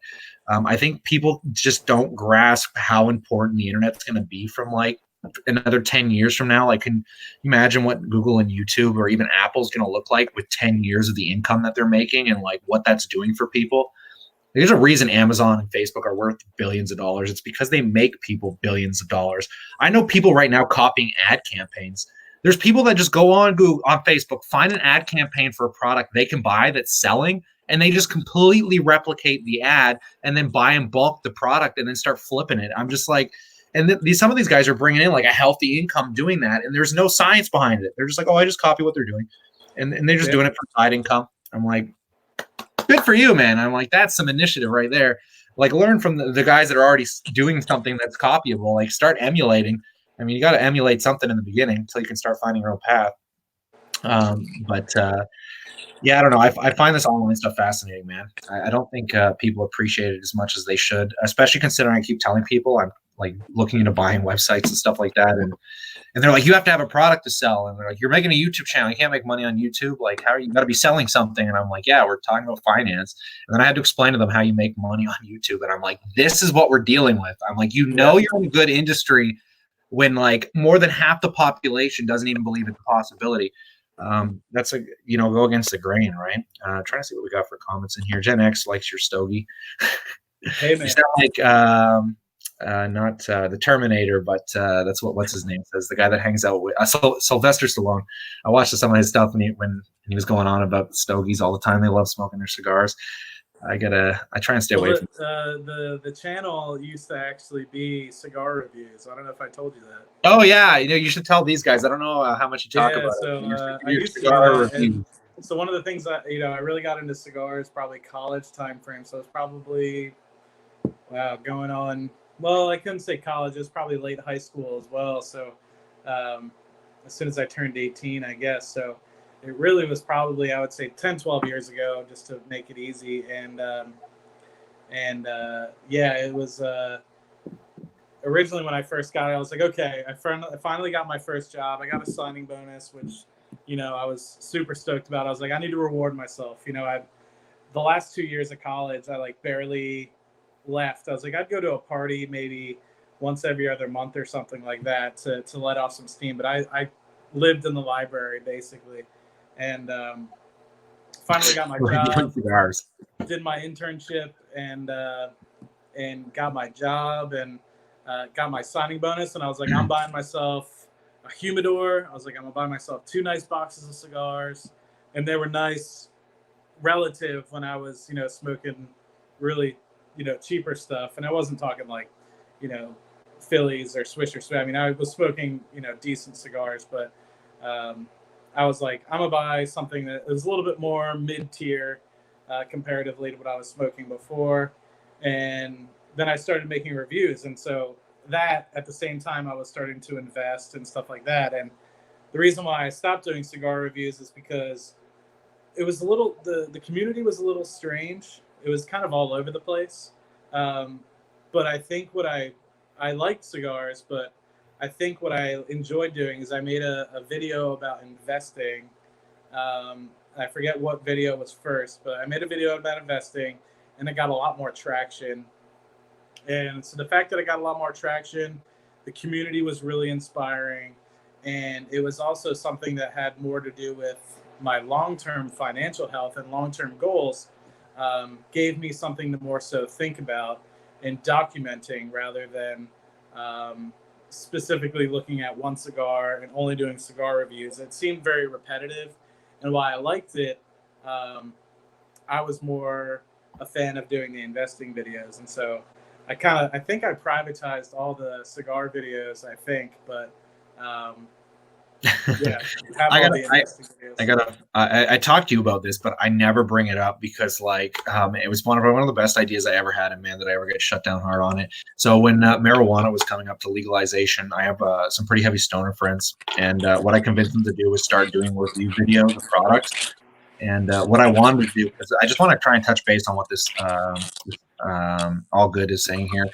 I think people just don't grasp how important the internet's gonna be from like another 10 years from now. Like, can you imagine what Google and YouTube or even Apple's gonna look like with 10 years of the income that they're making and like what that's doing for people? There's a reason Amazon and Facebook are worth billions of dollars. It's because they make people billions of dollars. I know people right now copying ad campaigns. There's people that just go on Google, on Facebook, find an ad campaign for a product they can buy that's selling, and they just completely replicate the ad and then buy in bulk the product and then start flipping it. I'm just like, and some of these guys are bringing in like a healthy income doing that, and there's no science behind it. They're just like, oh, I just copy what they're doing, and they're just doing it for side income. I'm like, good for you, man. I'm like, that's some initiative right there. Like, learn from the guys that are already doing something that's copyable. Like, start emulating. I mean, you got to emulate something in the beginning until you can start finding your own path. But yeah, I don't know. I find this online stuff fascinating, man. I don't think people appreciate it as much as they should, especially considering I keep telling people I'm like looking into buying websites and stuff like that. And they're like, you have to have a product to sell. And they're like, you're making a YouTube channel. You can't make money on YouTube. Like, how are you got to be selling something? And I'm like, yeah, we're talking about finance. And then I had to explain to them how you make money on YouTube. And I'm like, this is what we're dealing with. I'm like, you're in a good industry when like more than half the population doesn't even believe it's a possibility. That's a, go against the grain, right? Trying to see what we got for comments in here. Gen X likes your stogie. Hey, man. You sound like, not the Terminator, but that's what's his name says. The guy that hangs out with Sylvester Stallone. I watched some of his stuff when he was going on about stogies all the time. They love smoking their cigars. I try and stay away from the channel used to actually be cigar reviews. I don't know if I told you that. Oh yeah, you should tell these guys. I don't know how much you talk about so, it. I used to do that. So one of the things that I really got into cigars probably college time frame. So it's probably going on. Well, I couldn't say college. It was probably late high school as well. So as soon as I turned 18, I guess. So it really was probably, I would say, 10, 12 years ago, just to make it easy. And it was originally when I first got it, I was like, okay, I finally got my first job. I got a signing bonus, which, I was super stoked about. I was like, I need to reward myself. The last 2 years of college, I like barely left. I was like, I'd go to a party maybe once every other month or something like that to let off some steam. But I lived in the library basically, and finally got my job, did my internship, and got my job and got my signing bonus. And I was like, I'm buying myself a a humidor. I was like, I'm gonna buy myself 2 nice boxes of cigars, and they were nice relative when I was, smoking really, cheaper stuff. And I wasn't talking like, Phillies or Swisher Sweat. I mean, I was smoking, decent cigars, but I was like, I'm gonna buy something that is a little bit more mid-tier comparatively to what I was smoking before. And then I started making reviews, and so that at the same time I was starting to invest and stuff like that. And the reason why I stopped doing cigar reviews is because it was a little the community was a little strange. It was kind of all over the place. But I think what I liked cigars, but I think what I enjoyed doing is I made a video about investing. I forget what video was first, but I made a video about investing, and it got a lot more traction. And so the fact that I got a lot more traction, the community was really inspiring, and it was also something that had more to do with my long-term financial health and long-term goals. Gave me something to more so think about and documenting rather than specifically looking at one cigar and only doing cigar reviews. It seemed very repetitive, and while I liked it, I was more a fan of doing the investing videos. And so I think I privatized all the cigar videos, but yeah, have all the investing videos. I talked to you about this, but I never bring it up because it was one of the best ideas I ever had, and man, did I ever get shut down hard on it. So when marijuana was coming up to legalization, I have some pretty heavy stoner friends, and what I convinced them to do was start doing review videos of products. And what I wanted to do, because I just want to try and touch base on what this All Good is saying here,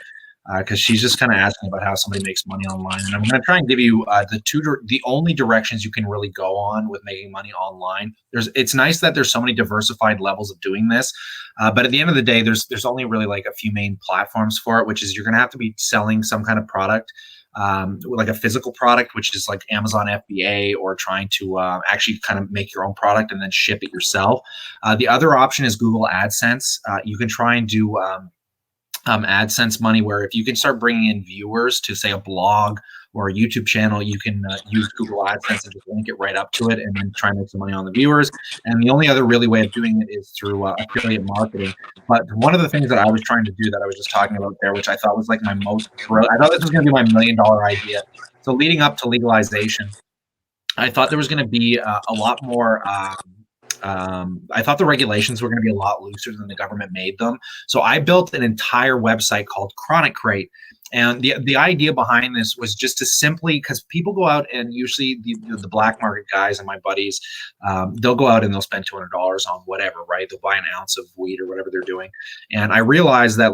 because she's just kind of asking about how somebody makes money online, and I'm going to try and give you the only directions you can really go on with making money online. It's nice that there's so many diversified levels of doing this, but at the end of the day, there's only really like a few main platforms for it, which is you're going to have to be selling some kind of product. Like a physical product, which is like Amazon FBA, or trying to actually kind of make your own product and then ship it yourself. The other option is Google AdSense. You can try and do AdSense money, where if you can start bringing in viewers to, say, a blog or a YouTube channel, you can use Google AdSense and just link it right up to it and then try and make some money on the viewers. And the only other really way of doing it is through affiliate marketing. But one of the things that I was trying to do that I was just talking about there, which I thought was like I thought this was going to be my $1 million idea. So leading up to legalization, I thought there was going to be a lot more I thought the regulations were going to be a lot looser than the government made them. So I built an entire website called Chronic Crate. And the idea behind this was just to simply, because people go out and usually the black market guys and my buddies, they'll go out and they'll spend $200 on whatever, right? They'll buy an ounce of weed or whatever they're doing. And I realized that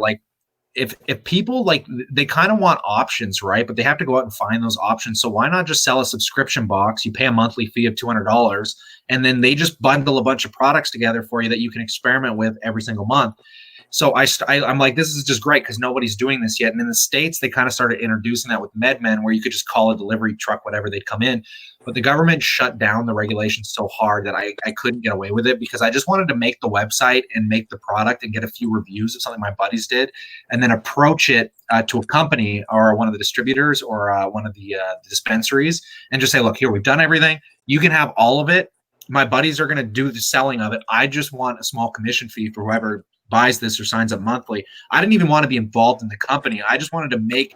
if people they kind of want options, right? But they have to go out and find those options. So why not just sell a subscription box? You pay a monthly fee of $200, and then they just bundle a bunch of products together for you that you can experiment with every single month. So I'm like, this is just great because nobody's doing this yet. And in the States, they kind of started introducing that with MedMen, where you could just call a delivery truck, whatever, they'd come in. But the government shut down the regulations so hard that I couldn't get away with it, because I just wanted to make the website and make the product and get a few reviews of something my buddies did, and then approach it to a company or one of the distributors or one of the dispensaries and just say, look, here, we've done everything. You can have all of it. My buddies are going to do the selling of it. I just want a small commission fee for whoever buys this or signs up monthly. I didn't even want to be involved in the company. I just wanted to make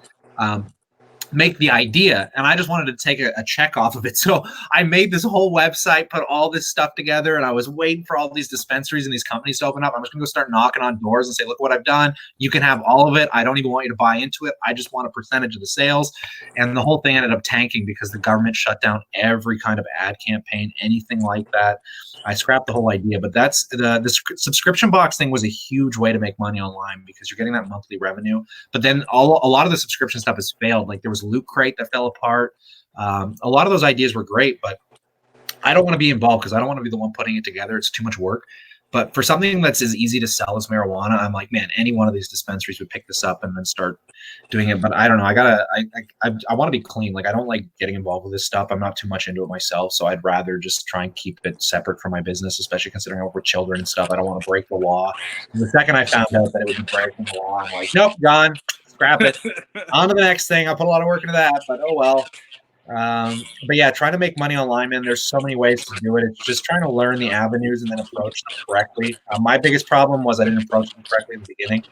the idea, and I just wanted to take a check off of it. So I made this whole website, put all this stuff together, and I was waiting for all these dispensaries and these companies to open up. I'm just gonna go start knocking on doors and say, look what I've done. You can have all of it. I don't even want you to buy into it. I just want a percentage of the sales. And the whole thing ended up tanking because the government shut down every kind of ad campaign, anything like that. I scrapped the whole idea. But that's the subscription box thing was a huge way to make money online, because you're getting that monthly revenue. But then a lot of the subscription stuff has failed. Like there was Loot Crate that fell apart. A lot of those ideas were great, but I don't want to be involved because I don't want to be the one putting it together. It's too much work. But for something that's as easy to sell as marijuana, I'm like, man, any one of these dispensaries would pick this up and then start doing it. But I don't know. I want to be clean. Like, I don't like getting involved with this stuff. I'm not too much into it myself. So I'd rather just try and keep it separate from my business, especially considering I work with children and stuff. I don't want to break the law. And the second I found out that it would be breaking the law, I'm like, nope, gone. Scrap it. On to the next thing. I put a lot of work into that, but oh well. But yeah, trying to make money online, man. There's so many ways to do it. It's just trying to learn the avenues and then approach them correctly. My biggest problem was I didn't approach them correctly in the beginning.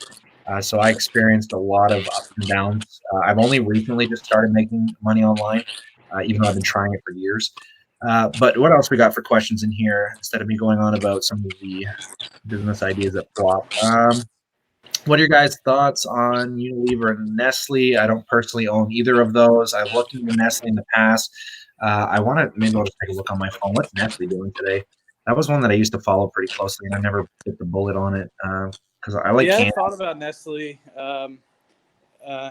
So I experienced a lot of ups and downs. I've only recently just started making money online, even though I've been trying it for years. But what else we got for questions in here instead of me going on about some of the business ideas that flop? What are your guys' thoughts on Unilever and Nestle? I don't personally own either of those. I've looked into Nestle in the past. I want to maybe I'll just take a look on my phone. What's Nestle doing today? That was one that I used to follow pretty closely, and I never bit the bullet on it because I like Yeah, can. I've thought about Nestle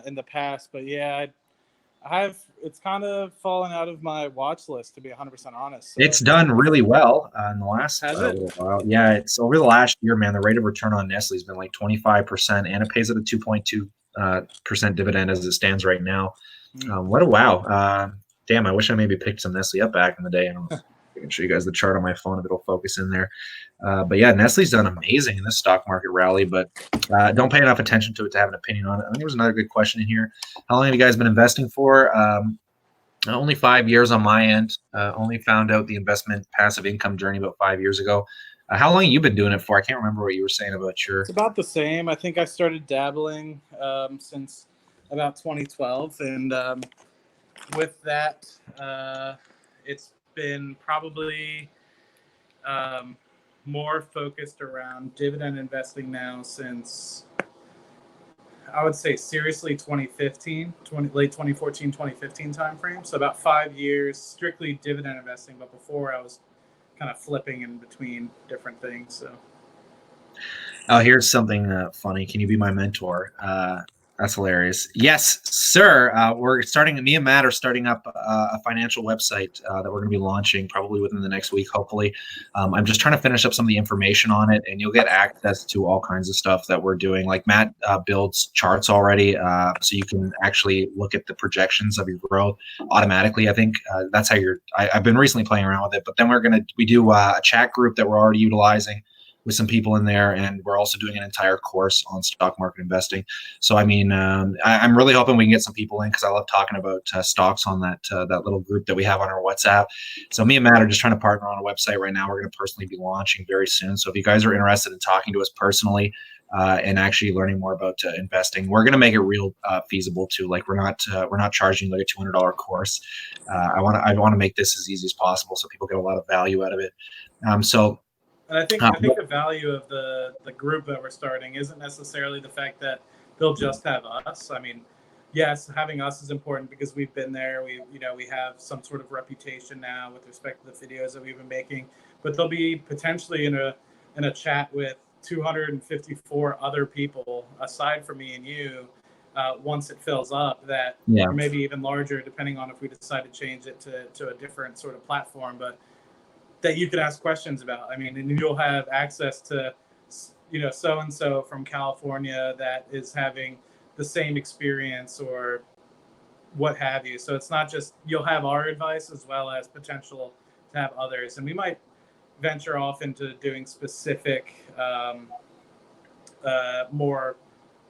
in the past, but yeah, I've it's kind of fallen out of my watch list, to be 100% honest. So. It's done really well in the last little it? while. Yeah, it's over the last year, man. The rate of return on Nestle has been like 25%, and it pays at a 2.2% dividend as it stands right now. What a wow! Damn, I wish I maybe picked some Nestle up back in the day. I don't know. I can show you guys the chart on my phone if it'll focus in there. But yeah, Nestle's done amazing in this stock market rally, but don't pay enough attention to it to have an opinion on it. I think there's another good question in here. How long have you guys been investing for? Only 5 years on my end. Only found out the investment passive income journey about 5 years ago. How long have you been doing it for? I can't remember what you were saying about your. It's about the same. I think I started dabbling since about 2012, and with that, it's been probably more focused around dividend investing now since I would say seriously 2015, late 2014, 2015 timeframe. So about 5 years strictly dividend investing, but before I was kind of flipping in between different things. So. Oh, here's something funny. Can you be my mentor? That's hilarious. Yes, sir. We're starting. Me and Matt are starting up a financial website that we're going to be launching probably within the next week. Hopefully, I'm just trying to finish up some of the information on it, and you'll get access to all kinds of stuff that we're doing. Like Matt builds charts already, so you can actually look at the projections of your growth automatically. I think that's how you're. I've been recently playing around with it, but then we do a chat group that we're already utilizing with some people in there, and we're also doing an entire course on stock market investing. So, I mean, I'm really hoping we can get some people in because I love talking about stocks on that little group that we have on our WhatsApp. So, me and Matt are just trying to partner on a website right now. We're going to personally be launching very soon. So, if you guys are interested in talking to us personally and actually learning more about investing, we're going to make it real feasible too. Like we're not charging like a $200 course. I want to make this as easy as possible so people get a lot of value out of it. And I think the value of the group that we're starting isn't necessarily the fact that they'll just have us. I mean, yes, having us is important because we've been there. We have some sort of reputation now with respect to the videos that we've been making. But they'll be potentially in a chat with 254 other people aside from me and you. Once it fills up, that or maybe even larger, depending on if we decide to change it to a different sort of platform, but that you could ask questions about. I mean, and you'll have access to, so-and-so from California that is having the same experience or what have you. So it's not just, you'll have our advice as well as potential to have others. And we might venture off into doing specific, more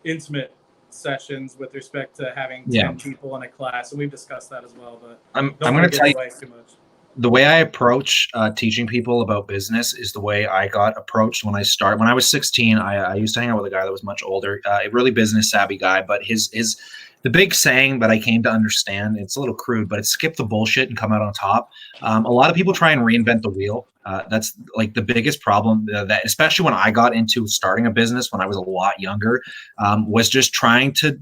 intimate sessions with respect to having 10 people in a class. And we've discussed that as well, but I'm going to tell you too much. The way I approach teaching people about business is the way I got approached when I started. When I was 16, I used to hang out with a guy that was much older, a really business savvy guy. But the big saying that I came to understand, it's a little crude, but it's skip the bullshit and come out on top. A lot of people try and reinvent the wheel. That's like the biggest problem that, especially when I got into starting a business when I was a lot younger, was just trying to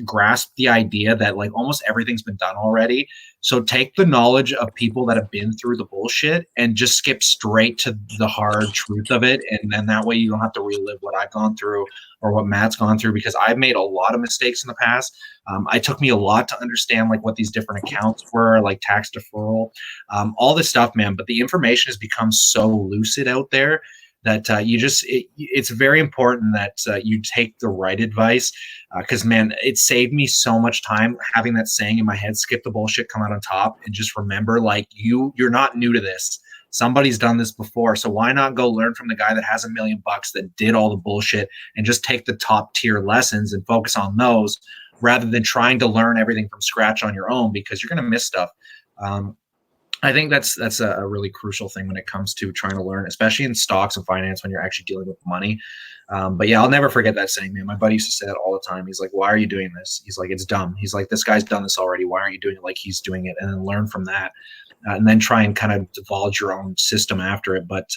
grasp the idea that like almost everything's been done already. So take the knowledge of people that have been through the bullshit and just skip straight to the hard truth of it. And then that way you don't have to relive what I've gone through or what Matt's gone through, because I've made a lot of mistakes in the past. It took me a lot to understand like what these different accounts were, like tax deferral, all this stuff, man. But the information has become so lucid out there that it's very important that you take the right advice, because man, it saved me so much time having that saying in my head, skip the bullshit, come out on top, and just remember, like, you're not new to this. Somebody's done this before, so why not go learn from the guy that has $1 million that did all the bullshit and just take the top tier lessons and focus on those rather than trying to learn everything from scratch on your own, because you're going to miss stuff. I think that's a really crucial thing when it comes to trying to learn, especially in stocks and finance when you're actually dealing with money. But yeah, I'll never forget that saying, man. My buddy used to say that all the time. He's like, why are you doing this? He's like, it's dumb. He's like, this guy's done this already. Why aren't you doing it like he's doing it? And then learn from that, and then try and kind of divulge your own system after it. But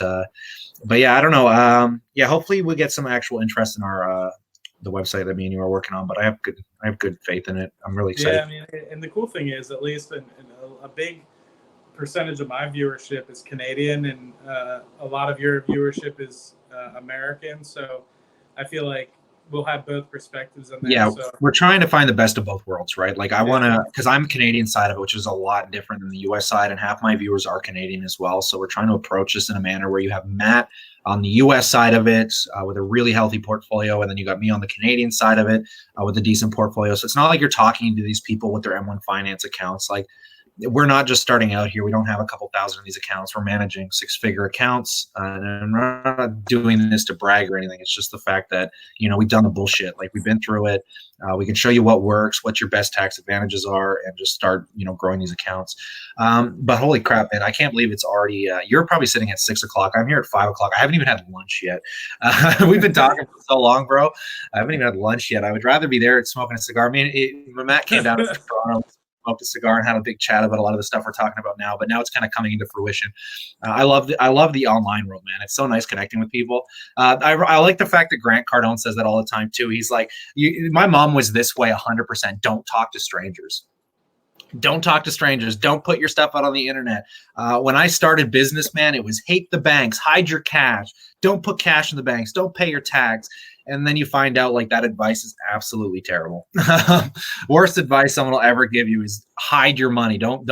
yeah, I don't know. Yeah, hopefully we get some actual interest in our the website that me and you are working on. But I have good faith in it. I'm really excited. Yeah, I mean, and the cool thing is, at least in a big percentage of my viewership is Canadian, and a lot of your viewership is American. So I feel like we'll have both perspectives in there. Yeah, so. We're trying to find the best of both worlds, right? Like I want to, because I'm Canadian side of it, which is a lot different than the US side, and half my viewers are Canadian as well. So we're trying to approach this in a manner where you have Matt on the US side of it with a really healthy portfolio, and then you got me on the Canadian side of it with a decent portfolio. So it's not like you're talking to these people with their M1 Finance accounts. Like, we're not just starting out here. We don't have a couple thousand of these accounts. We're managing six-figure accounts, and we're not doing this to brag or anything. It's just the fact that, we've done the bullshit. Like, we've been through it. We can show you what works, what your best tax advantages are, and just start, growing these accounts. But holy crap, man, I can't believe it's already, you're probably sitting at 6 o'clock. I'm here at 5 o'clock. I haven't even had lunch yet. We've been talking for so long, bro. I haven't even had lunch yet. I would rather be there smoking a cigar. I mean, when Matt came down to Toronto, smoked a cigar and had a big chat about a lot of the stuff we're talking about now, but now it's kind of coming into fruition. I love the online world, man. It's so nice connecting with people. I like the fact that Grant Cardone says that all the time too. He's like, my mom was this way 100%. Don't talk to strangers. Don't talk to strangers. Don't put your stuff out on the internet. When I started business, man, it was hate the banks, hide your cash. Don't put cash in the banks. Don't pay your tax. And then you find out like that advice is absolutely terrible. Worst advice someone will ever give you is hide your money. Don't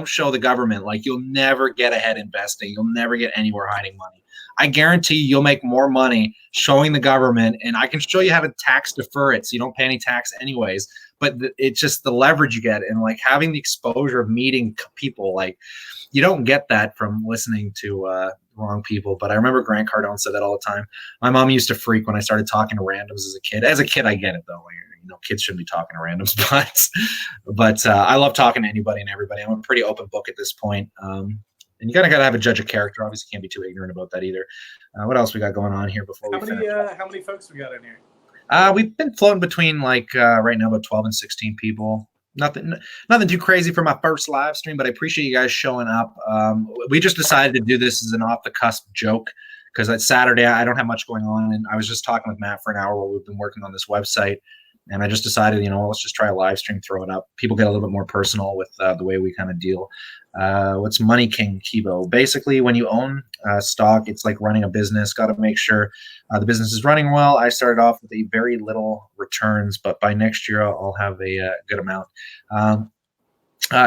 show the government. Like, you'll never get ahead investing. You'll never get anywhere hiding money. I guarantee you'll make more money showing the government, and I can show you how to tax defer it so you don't pay any tax anyways. But it's just the leverage you get, and like having the exposure of meeting people. Like, you don't get that from listening to wrong people. But I remember Grant Cardone said that all the time. My mom used to freak when I started talking to randoms as a kid. As a kid, I get it though. Kids shouldn't be talking to randoms, but I love talking to anybody and everybody. I'm a pretty open book at this point. And you gotta have a judge of character. Obviously, can't be too ignorant about that either. What else we got going on here before we finish? How many folks we got in here? We've been floating between right now about 12 and 16 people. Nothing too crazy for my first live stream, but I appreciate you guys showing up. We just decided to do this as an off the cusp joke because it's Saturday. I don't have much going on, and I was just talking with Matt for an hour while we've been working on this website. And I just decided, let's just try a live stream, throw it up. People get a little bit more personal with the way we kind of deal. What's Money King Kibo? Basically, when you own stock, it's like running a business. Got to make sure the business is running well. I started off with a very little returns, but by next year, I'll have a good amount.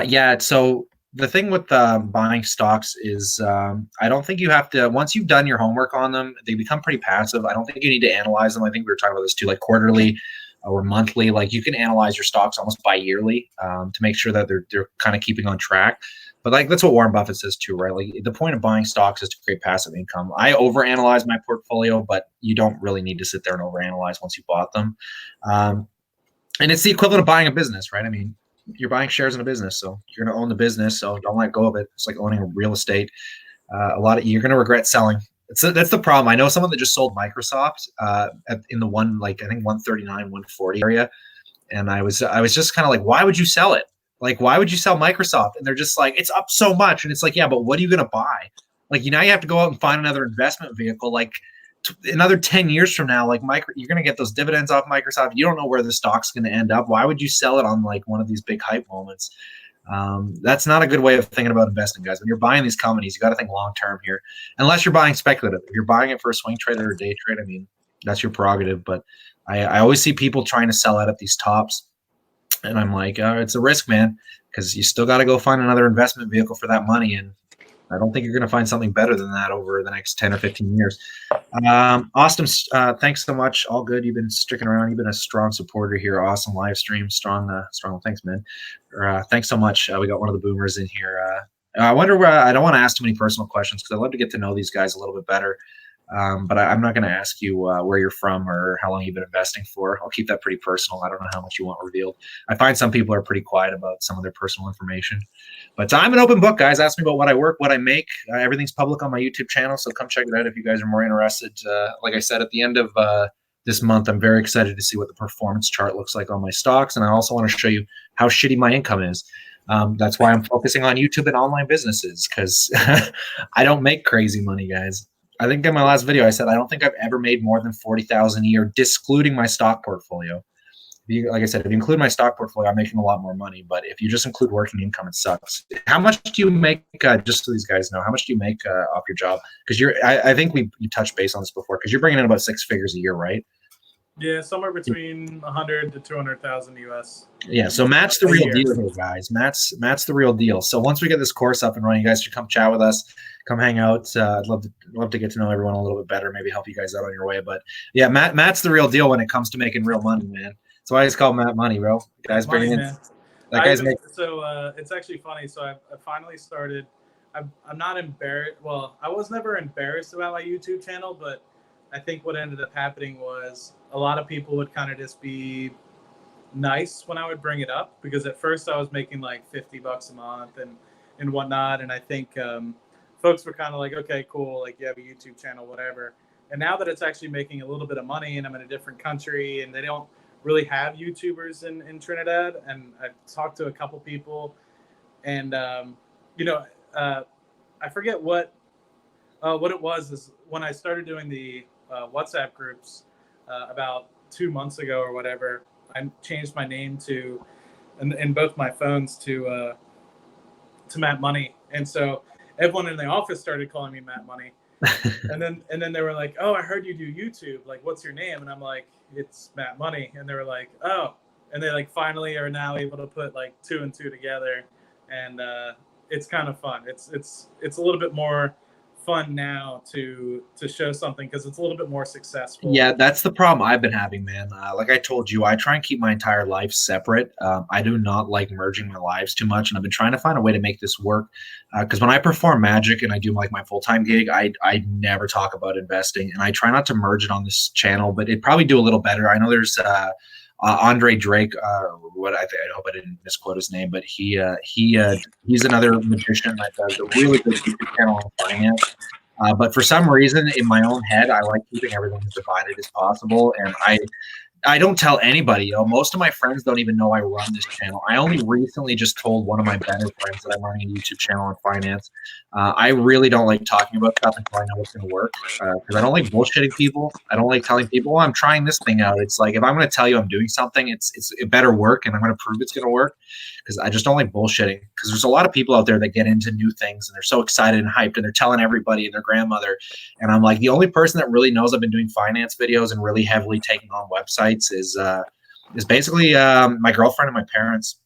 Yeah, so the thing with buying stocks is I don't think you have to, once you've done your homework on them, they become pretty passive. I don't think you need to analyze them. I think we were talking about this too, like quarterly or monthly. Like, you can analyze your stocks almost bi-yearly to make sure that they're kind of keeping on track. But like, that's what Warren Buffett says too, right? Like, the point of buying stocks is to create passive income. I overanalyze my portfolio, but you don't really need to sit there and overanalyze once you bought them. And it's the equivalent of buying a business, right? I mean, you're buying shares in a business, so you're going to own the business, so don't let go of it. It's like owning a real estate. You're going to regret selling. That's the problem. I know someone that just sold Microsoft in the I think 139, 140 area, and I was just kind of like, why would you sell it? Like, why would you sell Microsoft? And they're just like, it's up so much, and it's like, yeah, but what are you going to buy? Like, now you have to go out and find another investment vehicle. Like, another 10 years from now, like you're going to get those dividends off Microsoft. You don't know where the stock's going to end up. Why would you sell it on like one of these big hype moments? That's not a good way of thinking about investing, guys. When you're buying these companies, you got to think long term here. Unless you're buying speculative. If you're buying it for a swing trade or a day trade, I mean, that's your prerogative. But I always see people trying to sell out at these tops, and I'm like, it's a risk, man, because you still got to go find another investment vehicle for that money, and I don't think you're going to find something better than that over the next 10 or 15 years. Austin, thanks so much. All good. You've been sticking around. You've been a strong supporter here. Awesome live stream. Strong. Thanks, man. Thanks so much. We got one of the boomers in here. I wonder where I don't want to ask too many personal questions because I'd love to get to know these guys a little bit better. But I'm not going to ask you where you're from or how long you've been investing for. I'll keep that pretty personal. I don't know how much you want revealed. I find some people are pretty quiet about some of their personal information. But I'm an open book, guys. Ask me about what I work, what I make. Everything's public on my YouTube channel, so come check it out if you guys are more interested. Like I said, at the end of this month, I'm very excited to see what the performance chart looks like on my stocks, and I also want to show you how shitty my income is. That's why I'm focusing on YouTube and online businesses, because I don't make crazy money, guys. I think in my last video I said I don't think I've ever made more than 40,000 a year, discluding my stock portfolio. Like I said, if you include my stock portfolio, I'm making a lot more money. But if you just include working income, it sucks. How much do you make? Just so these guys know, how much do you make off your job? Because I think you touched base on this before. Because you're bringing in about 6 figures a year, right? Yeah, somewhere between 100 to 200,000 US. Yeah, so Matt's the real deal here, guys. Matt's the real deal. So once we get this course up and running, you guys should come chat with us, come hang out. I'd love to get to know everyone a little bit better, maybe help you guys out on your way. But yeah, Matt's the real deal when it comes to making real money, man. That's why it's called Matt Money, bro. Guys bringing in that guy's making. So it's actually funny. So I finally started. I'm not embarrassed. Well, I was never embarrassed about my YouTube channel, but I think what ended up happening was a lot of people would kind of just be nice when I would bring it up, because at first I was making like $50 a month and whatnot, and I think folks were kind of like, okay, cool, like you have a YouTube channel, whatever. And now that it's actually making a little bit of money, and I'm in a different country, and they don't really have YouTubers in Trinidad, and I've talked to a couple people, and I forget what it was. Is when I started doing the WhatsApp groups about 2 months ago or whatever. I changed my name to, in both my phones to Matt Money, and so everyone in the office started calling me Matt Money, and then they were like, "Oh, I heard you do YouTube. Like, what's your name?" And I'm like, "It's Matt Money," and they were like, "Oh," and they like finally are now able to put like 2 and 2 together, and it's kind of fun. It's a little bit more fun now to show something because it's a little bit more successful. Yeah, that's the problem I've been having, man. Like I told you, I try and keep my entire life separate. I do not like merging my lives too much, and I've been trying to find a way to make this work. Because when I perform magic and I do like my full-time gig, I never talk about investing, and I try not to merge it on this channel. But it'd probably do a little better. I know there's Andre Drake. I hope I didn't misquote his name, but he's another magician that does a really good YouTube channel on finance. But for some reason, in my own head, I like keeping everything as divided as possible, and I don't tell anybody. Most of my friends don't even know I run this channel. I only recently just told one of my better friends that I'm running a YouTube channel on finance. I really don't like talking about stuff until I know it's going to work, because I don't like bullshitting people. I don't like telling people, "Oh, I'm trying this thing out." It's like if I'm going to tell you I'm doing something, it better work, and I'm going to prove it's going to work. Because I just don't like bullshitting. Because there's a lot of people out there that get into new things and they're so excited and hyped, and they're telling everybody and their grandmother. And I'm like, the only person that really knows I've been doing finance videos and really heavily taking on websites is basically my girlfriend and my parents.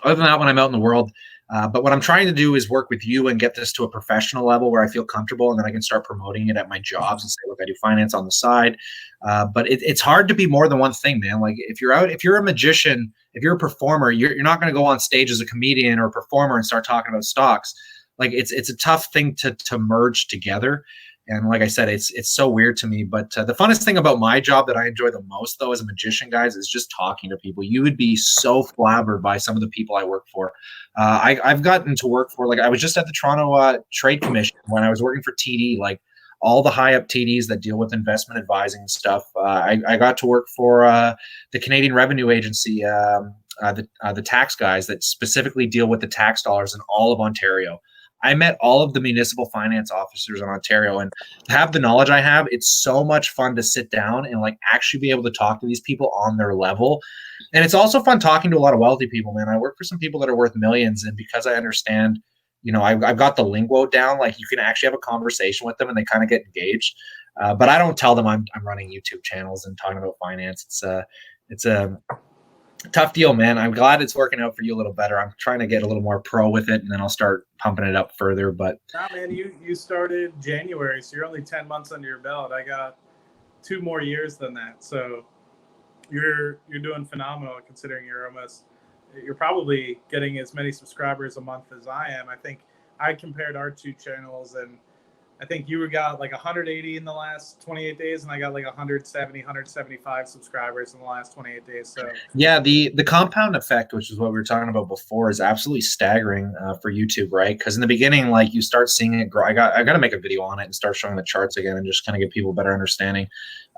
Other than that, when I'm out in the world. But what I'm trying to do is work with you and get this to a professional level where I feel comfortable, and then I can start promoting it at my jobs and say, look, I do finance on the side. But it's hard to be more than one thing, man. Like if you're a magician, if you're a performer, you're not going to go on stage as a comedian or a performer and start talking about stocks. Like it's a tough thing to merge together. And like I said, it's so weird to me. But the funnest thing about my job that I enjoy the most, though, as a magician, guys, is just talking to people. You would be so flabbered by some of the people I work for. I've gotten to work for, like, I was just at the Toronto Trade Commission when I was working for TD, like all the high up TDs that deal with investment advising and stuff. I got to work for the Canadian Revenue Agency, the tax guys that specifically deal with the tax dollars in all of Ontario. I met all of the municipal finance officers in Ontario, and to have the knowledge I have, it's so much fun to sit down and like actually be able to talk to these people on their level. And it's also fun talking to a lot of wealthy people, man. I work for some people that are worth millions, and because I understand, I've got the lingo down, like you can actually have a conversation with them and they kind of get engaged. But I don't tell them I'm running YouTube channels and talking about finance. It's a tough deal, man. I'm glad it's working out for you a little better. I'm trying to get a little more pro with it, and then I'll start pumping it up further. But nah, man, you started January, so you're only 10 months under your belt. I got 2 more years than that, so you're doing phenomenal considering you're probably getting as many subscribers a month as I am. I think I compared our 2 channels, and I think you got like 180 in the last 28 days, and I got like 170, 175 subscribers in the last 28 days. So yeah, the compound effect, which is what we were talking about before, is absolutely staggering for YouTube, right? Because in the beginning, like you start seeing it grow. I got to make a video on it and start showing the charts again and just kind of give people a better understanding.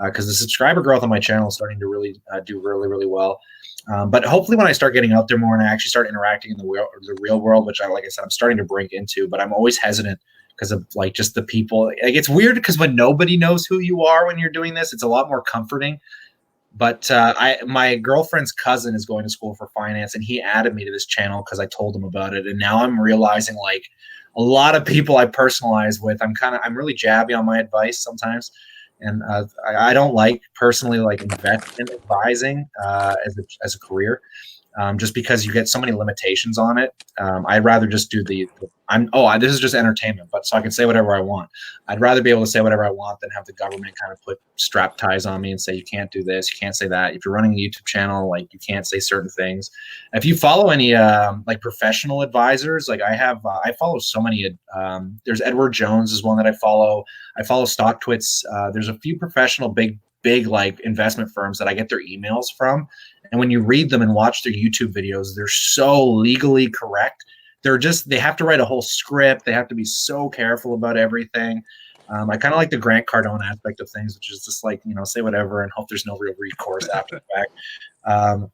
Because the subscriber growth on my channel is starting to really do really well. But hopefully, when I start getting out there more and I actually start interacting in the real world, which like I said, I'm starting to break into, but I'm always hesitant because of like just the people. Like, it's weird because when nobody knows who you are when you're doing this, it's a lot more comforting. But my girlfriend's cousin is going to school for finance, and he added me to this channel because I told him about it. And now I'm realizing like a lot of people I personalize with, I'm really jabby on my advice sometimes. And I don't like personally like investment advising as a career. Just because you get so many limitations on it. I'd rather just do this is just entertainment, but so I can say whatever I want. I'd rather be able to say whatever I want than have the government kind of put strap ties on me and say, you can't do this, you can't say that. If you're running a YouTube channel, like you can't say certain things. If you follow any like professional advisors, like I follow so many, there's Edward Jones is one that I follow. I follow StockTwits. There's a few professional big like investment firms that I get their emails from. And when you read them and watch their YouTube videos, they're so legally correct. They have to write a whole script. They have to be so careful about everything. I kind of like the Grant Cardone aspect of things, which is just like, say whatever and hope there's no real recourse after the fact.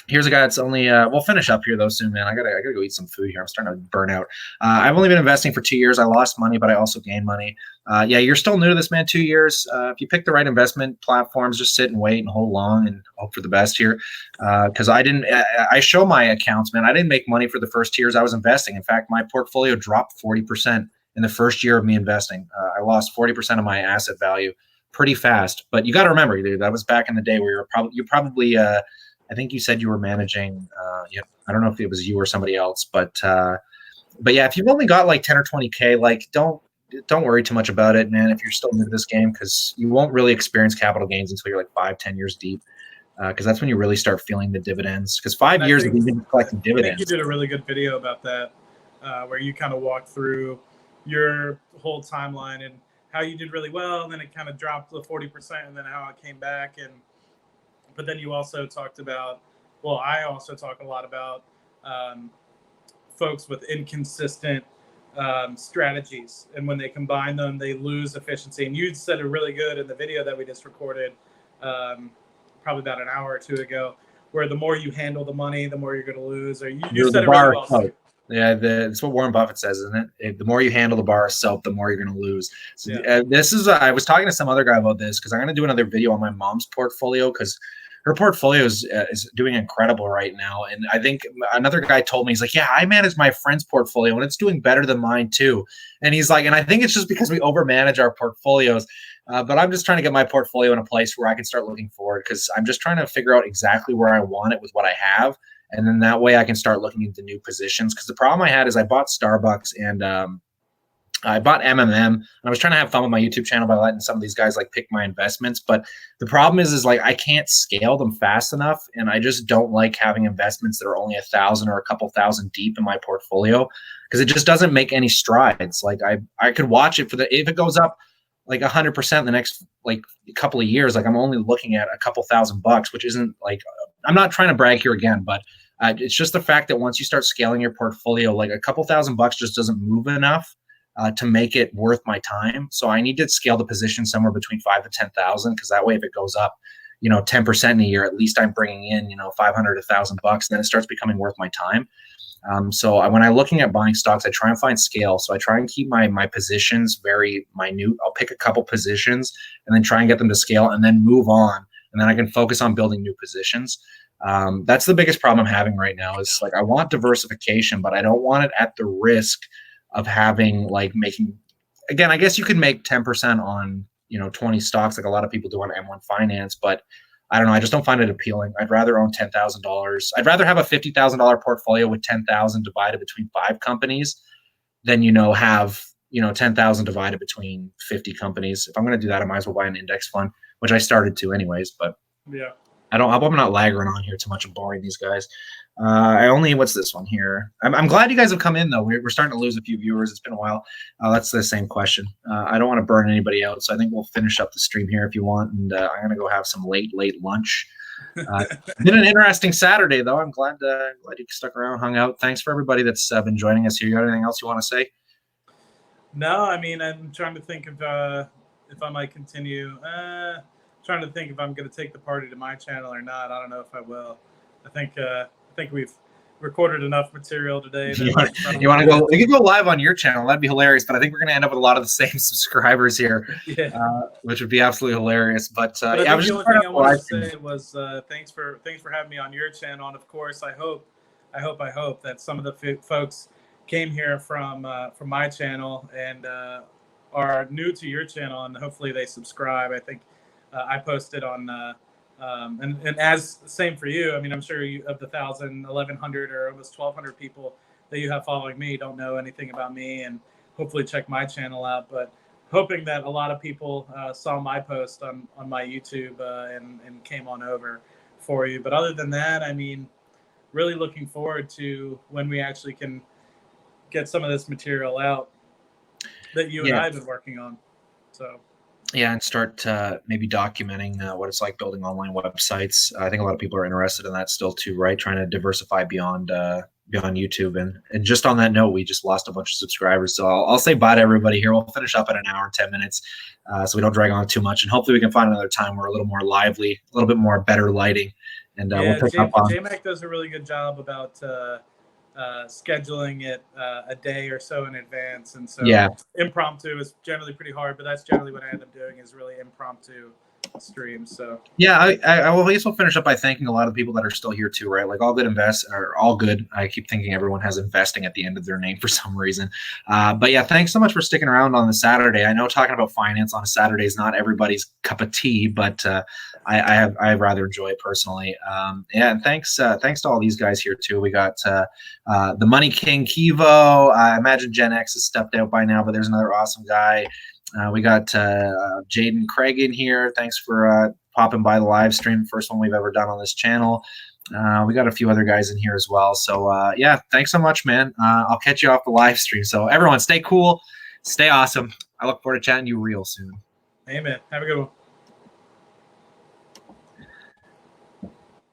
Here's a guy that's only we'll finish up here though soon, man. I gotta go eat some food here. I'm starting to burn out. I've only been investing for 2 years. I lost money, but I also gained money. Yeah, you're still new to this, man. 2 years. If you pick the right investment platforms, just sit and wait and hold long and hope for the best here. Because I show my accounts, man. I didn't make money for the first 2 years I was investing. In fact, my portfolio dropped 40% in the first year of me investing. I lost 40% of my asset value pretty fast. But you got to remember, dude, that was back in the day where you probably I think you said you were managing. I don't know if it was you or somebody else, but yeah, if you've only got like 10 or 20K, like don't worry too much about it, man. If you're still new to this game, because you won't really experience capital gains until you're like 5-10 years deep, because that's when you really start feeling the dividends. Because 5 years of even collecting dividends. I think you did a really good video about that, where you kind of walked through your whole timeline and how you did really well, and then it kind of dropped to 40%, and then how it came back. But then you also talked about, well, I also talk a lot about folks with inconsistent strategies. And when they combine them, they lose efficiency. And you said it really good in the video that we just recorded probably about an hour or two ago, where the more you handle the money, the more you're going to lose. Or you said it really well. Yeah, that's what Warren Buffett says, isn't it? The more you handle the bar of soap, the more you're going to lose. So yeah. I was talking to some other guy about this because I'm going to do another video on my mom's portfolio because her portfolio is doing incredible right now. And I think another guy told me, he's like, yeah, I manage my friend's portfolio and it's doing better than mine too. And he's like, and I think it's just because we overmanage our portfolios. But I'm just trying to get my portfolio in a place where I can start looking forward because I'm just trying to figure out exactly where I want it with what I have. And then that way I can start looking into new positions. Because the problem I had is I bought Starbucks and I bought MMM. And I was trying to have fun with my YouTube channel by letting some of these guys like pick my investments. But the problem is like I can't scale them fast enough. And I just don't like having investments that are only 1,000 or a couple thousand deep in my portfolio because it just doesn't make any strides. Like I could watch it if it goes up like 100% in the next like couple of years, like I'm only looking at a couple $1,000, which isn't like, I'm not trying to brag here again, but it's just the fact that once you start scaling your portfolio, like a couple $1,000 just doesn't move enough to make it worth my time. So I need to scale the position somewhere between 5 to 10,000 because that way if it goes up, 10% in a year, at least I'm bringing in, 500, $1,000, then it starts becoming worth my time. So when I'm looking at buying stocks, I try and find scale. So I try and keep my positions very minute. I'll pick a couple positions and then try and get them to scale and then move on. And then I can focus on building new positions. That's the biggest problem I'm having right now is like I want diversification, but I don't want it at the risk of having again, I guess you could make 10% on, 20 stocks like a lot of people do on M1 Finance, but I don't know. I just don't find it appealing. I'd rather own $10,000. I'd rather have a $50,000 portfolio with 10,000 divided between 5 companies than, have, 10,000 divided between 50 companies. If I'm going to do that, I might as well buy an index fund, which I started to anyways. But yeah, I hope I'm not lagging on here too much and boring these guys. What's this one here? I'm glad you guys have come in though. We're starting to lose a few viewers. It's been a while. That's the same question. I don't want to burn anybody out, so I think we'll finish up the stream here if you want. And I'm gonna go have some late lunch. Been an interesting Saturday though. I'm glad you stuck around, hung out. Thanks for everybody that's been joining us here. You got anything else you want to say? No, I mean, I'm trying to think if I might continue. Trying to think if I'm going to take the party to my channel or not. I don't know if I will. I think we've recorded enough material today. You want to go? We could go live on your channel. That'd be hilarious. But I think we're going to end up with a lot of the same subscribers here, which would be absolutely hilarious. But yeah, I was the just only thing I wanted to say was thanks for having me on your channel. And of course, I hope that some of the folks came here from my channel and are new to your channel, and hopefully they subscribe. I think I posted on. And as same for you. I mean, I'm sure you, of the 1,000, 1,100, or almost 1,200 people that you have following me don't know anything about me, and hopefully check my channel out. But hoping that a lot of people saw my post on my YouTube and came on over for you. But other than that, I mean, really looking forward to when we actually can get some of this material out that you and I have been working on. So. Yeah, and start maybe documenting what it's like building online websites. I think a lot of people are interested in that still too, right? Trying to diversify beyond YouTube. And just on that note, we just lost a bunch of subscribers. So I'll say bye to everybody here. We'll finish up in an hour and 10 minutes so we don't drag on too much. And hopefully we can find another time where we're a little more lively, a little bit more better lighting. And we'll pick up on... JMac does a really good job about scheduling it a day or so in advance, and so impromptu is generally pretty hard, but that's generally what I end up doing is really impromptu streams. So I will also finish up by thanking a lot of people that are still here too, right? Like all good. I keep thinking everyone has investing at the end of their name for some reason. But yeah, thanks so much for sticking around on the Saturday. I know talking about finance on a Saturday is not everybody's cup of tea, but I rather enjoy it personally. And thanks to all these guys here too. We got the Money King Kivo. I imagine Gen X has stepped out by now, but there's another awesome guy. We got Jaden Craig in here. Thanks for popping by the live stream. First one we've ever done on this channel. We got a few other guys in here as well. So yeah, thanks so much, man. I'll catch you off the live stream. So everyone stay cool, stay awesome. I look forward to chatting you real soon. Amen. Have a good one.